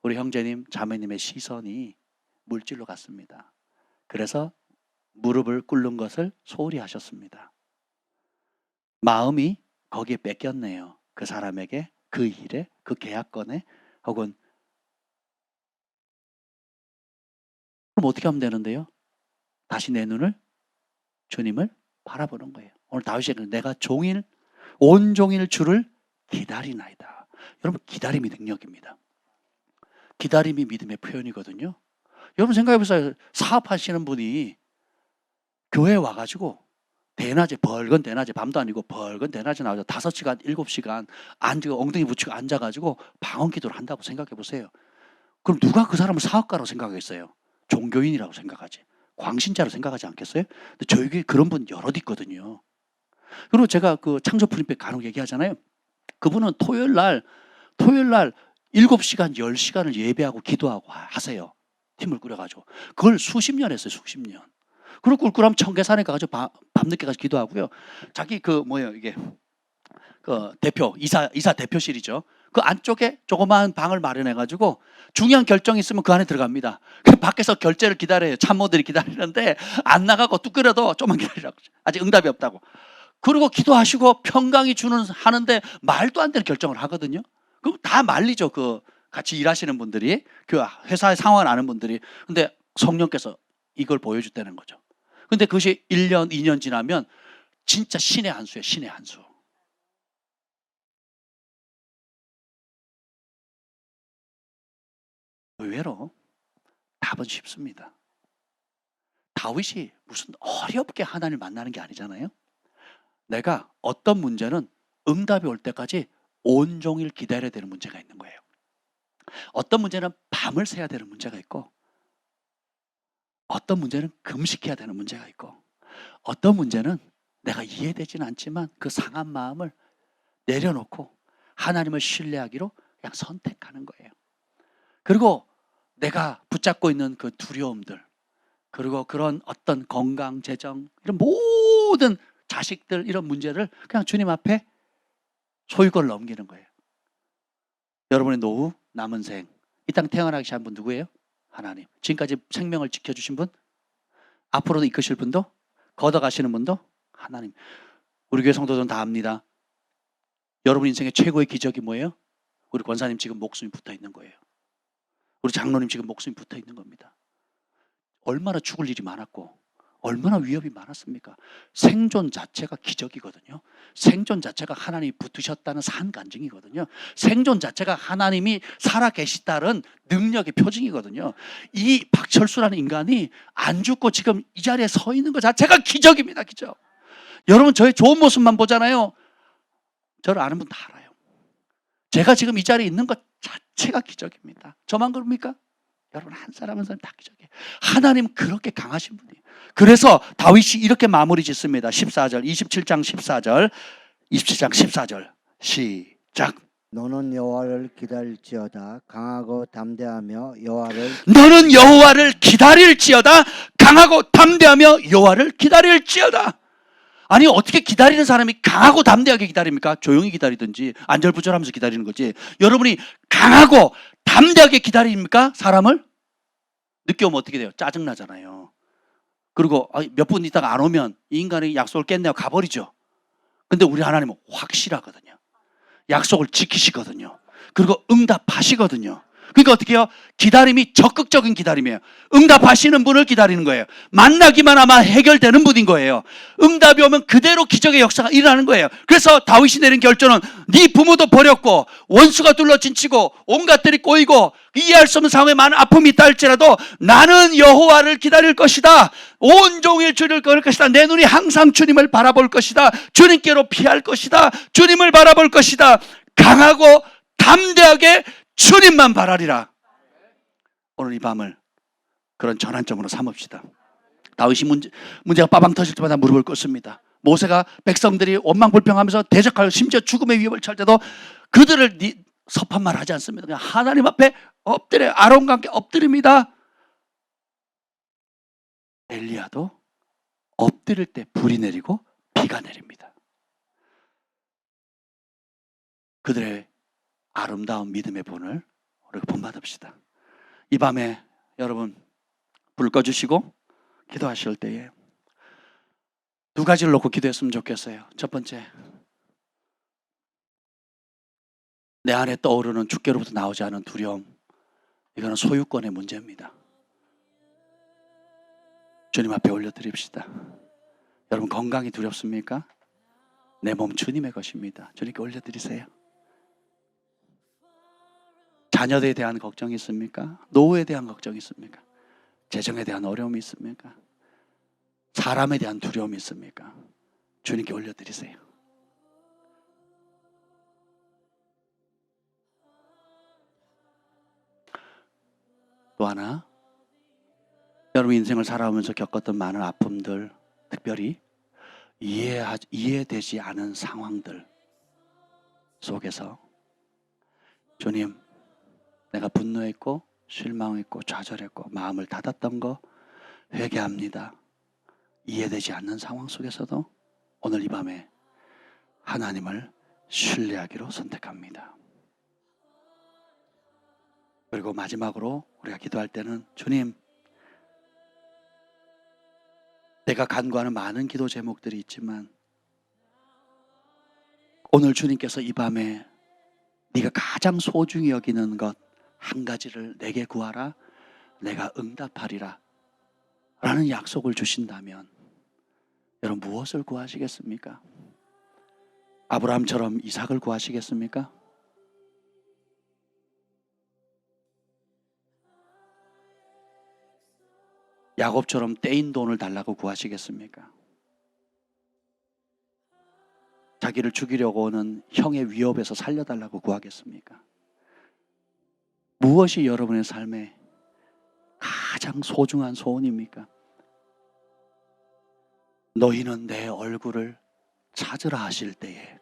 우리 형제님, 자매님의 시선이 물질로 갔습니다. 그래서 무릎을 꿇는 것을 소홀히 하셨습니다. 마음이 거기에 뺏겼네요. 그 사람에게, 그 일에, 그 계약건에, 혹은 그럼 어떻게 하면 되는데요? 다시 내 눈을 주님을 바라보는 거예요. 오늘 다윗이 내가 온종일 주를 기다리나이다. 여러분, 기다림이 능력입니다. 기다림이 믿음의 표현이거든요. 여러분 생각해 보세요. 사업하시는 분이 교회에 와가지고 대낮에 벌건 대낮에 밤도 아니고 벌건 대낮에 나와서 5시간 7시간 앉고 엉덩이 붙이고 앉아가지고 방언 기도를 한다고 생각해 보세요. 그럼 누가 그 사람을 사업가라고 생각하겠어요? 종교인이라고 생각하지. 광신자로 생각하지 않겠어요? 근데 저에게 그런 분 여럿 있거든요. 그리고 제가 그 창조프림백 간혹 얘기하잖아요. 그분은 토요일 날 7시간 10시간을 예배하고 기도하고 하세요. 팀을 꾸려가지고. 그걸 수십 년 했어요. 수십 년. 그리고 꿀꿀하면 청계산에 가가지고 밤늦게 가서 기도하고요. 자기 이게 그 이사 대표실이죠. 그 안쪽에 조그마한 방을 마련해가지고 중요한 결정이 있으면 그 안에 들어갑니다. 그 밖에서 결제를 기다려요. 참모들이 기다리는데 안 나가고 뚝 끓여도 조금만 기다리라고. 아직 응답이 없다고. 그리고 기도하시고 평강이 하는데 말도 안 되는 결정을 하거든요. 그럼 다 말리죠. 그 같이 일하시는 분들이, 그 회사의 상황을 아는 분들이. 근데 성령께서 이걸 보여줬다는 거죠. 근데 그것이 1년, 2년 지나면 진짜 신의 한 수예요. 신의 한 수. 의외로 답은 쉽습니다. 다윗이 무슨 어렵게 하나님을 만나는 게 아니잖아요. 내가 어떤 문제는 응답이 올 때까지 온종일 기다려야 되는 문제가 있는 거예요. 어떤 문제는 밤을 새야 되는 문제가 있고, 어떤 문제는 금식해야 되는 문제가 있고, 어떤 문제는 내가 이해되지는 않지만 그 상한 마음을 내려놓고 하나님을 신뢰하기로 그냥 선택하는 거예요. 그리고 내가 붙잡고 있는 그 두려움들, 그리고 그런 어떤 건강, 재정, 이런 모든 자식들, 이런 문제를 그냥 주님 앞에 소유권을 넘기는 거예요. 여러분의 노후, 남은 생, 이 땅 태어나기 시작한 분 누구예요? 하나님. 지금까지 생명을 지켜주신 분, 앞으로도 이끄실 분도, 걷어가시는 분도 하나님. 우리 교회 성도들은 다 압니다. 여러분 인생의 최고의 기적이 뭐예요? 우리 권사님 지금 목숨이 붙어 있는 거예요. 우리 장로님 지금 목숨이 붙어 있는 겁니다. 얼마나 죽을 일이 많았고, 얼마나 위협이 많았습니까? 생존 자체가 기적이거든요. 생존 자체가 하나님이 붙으셨다는 산간증이거든요. 생존 자체가 하나님이 살아계시다는 능력의 표징이거든요. 이 박철수라는 인간이 안 죽고 지금 이 자리에 서 있는 것 자체가 기적입니다. 기적. 여러분 저의 좋은 모습만 보잖아요. 저를 아는 분 다 알아요. 제가 지금 이 자리에 있는 것 자체가 기적입니다. 저만 그럽니까? 여러분 한 사람 한 사람 다 기적이에요. 하나님 그렇게 강하신 분이에요. 그래서 다윗이 이렇게 마무리 짓습니다. 14절 27장 14절 27장 14절 시작. 너는 여호와를 기다릴지어다 강하고 담대하며 여호와를 너는 여호와를 기다릴지어다 강하고 담대하며 여호와를 기다릴지어다. 아니 어떻게 기다리는 사람이 강하고 담대하게 기다립니까? 조용히 기다리든지 안절부절하면서 기다리는 거지. 여러분이 강하고 담대하게 기다립니까? 사람을? 늦게 오면 어떻게 돼요? 짜증나잖아요. 그리고 몇 분 있다가 안 오면 이 인간이 약속을 깼네요 가버리죠. 근데 우리 하나님은 확실하거든요. 약속을 지키시거든요. 그리고 응답하시거든요. 그러니까 어떻게 해요? 기다림이 적극적인 기다림이에요. 응답하시는 분을 기다리는 거예요. 만나기만 하면 해결되는 분인 거예요. 응답이 오면 그대로 기적의 역사가 일어나는 거예요. 그래서 다윗이 내린 결정은 네 부모도 버렸고 원수가 둘러친치고 온갖 들이 꼬이고 이해할 수 없는 상황에 많은 아픔이 있다 할지라도 나는 여호와를 기다릴 것이다. 온종일 주를 걸을 것이다. 내 눈이 항상 주님을 바라볼 것이다. 주님께로 피할 것이다. 주님을 바라볼 것이다. 강하고 담대하게 주님만 바라리라. 오늘 이 밤을 그런 전환점으로 삼읍시다. 다윗이 문제가 빠방 터질 때마다 무릎을 꿇습니다. 모세가 백성들이 원망불평하면서 대적하고 심지어 죽음의 위협을 처할 때도 그들을 섭한 말 하지 않습니다. 그냥 하나님 앞에 엎드려 아론과 함께 엎드립니다. 엘리야도 엎드릴 때 불이 내리고 비가 내립니다. 그들의 아름다운 믿음의 본을 우리가 본받읍시다. 이 밤에 여러분 불 꺼주시고 기도하실 때에 두 가지를 놓고 기도했으면 좋겠어요. 첫 번째, 내 안에 떠오르는 주께로부터 나오지 않은 두려움, 이거는 소유권의 문제입니다. 주님 앞에 올려드립시다. 여러분 건강이 두렵습니까? 내 몸 주님의 것입니다. 주님께 올려드리세요. 자녀들에 대한 걱정이 있습니까? 노후에 대한 걱정이 있습니까? 재정에 대한 어려움이 있습니까? 사람에 대한 두려움이 있습니까? 주님께 올려드리세요. 또 하나, 여러분 인생을 살아오면서 겪었던 많은 아픔들, 특별히 이해되지 않은 상황들 속에서 주님, 내가 분노했고 실망했고 좌절했고 마음을 닫았던 거 회개합니다. 이해되지 않는 상황 속에서도 오늘 이 밤에 하나님을 신뢰하기로 선택합니다. 그리고 마지막으로 우리가 기도할 때는 주님, 내가 간구하는 많은 기도 제목들이 있지만 오늘 주님께서 이 밤에 네가 가장 소중히 여기는 것 한 가지를 내게 구하라. 내가 응답하리라. 라는 약속을 주신다면 여러분 무엇을 구하시겠습니까? 아브라함처럼 이삭을 구하시겠습니까? 야곱처럼 떼인 돈을 달라고 구하시겠습니까? 자기를 죽이려고 오는 형의 위협에서 살려달라고 구하겠습니까? 무엇이 여러분의 삶에 가장 소중한 소원입니까? 너희는 내 얼굴을 찾으라 하실 때에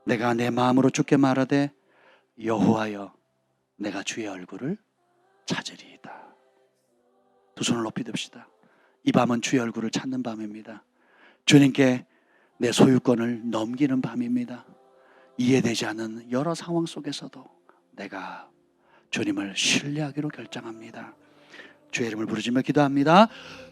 내가 내 마음으로 주께 말하되 여호와여 내가 주의 얼굴을 찾으리이다. 두 손을 높이 듭시다. 이 밤은 주의 얼굴을 찾는 밤입니다. 주님께 내 소유권을 넘기는 밤입니다. 이해되지 않는 여러 상황 속에서도 내가 주님을 신뢰하기로 결정합니다. 주의 이름을 부르짖며 기도합니다.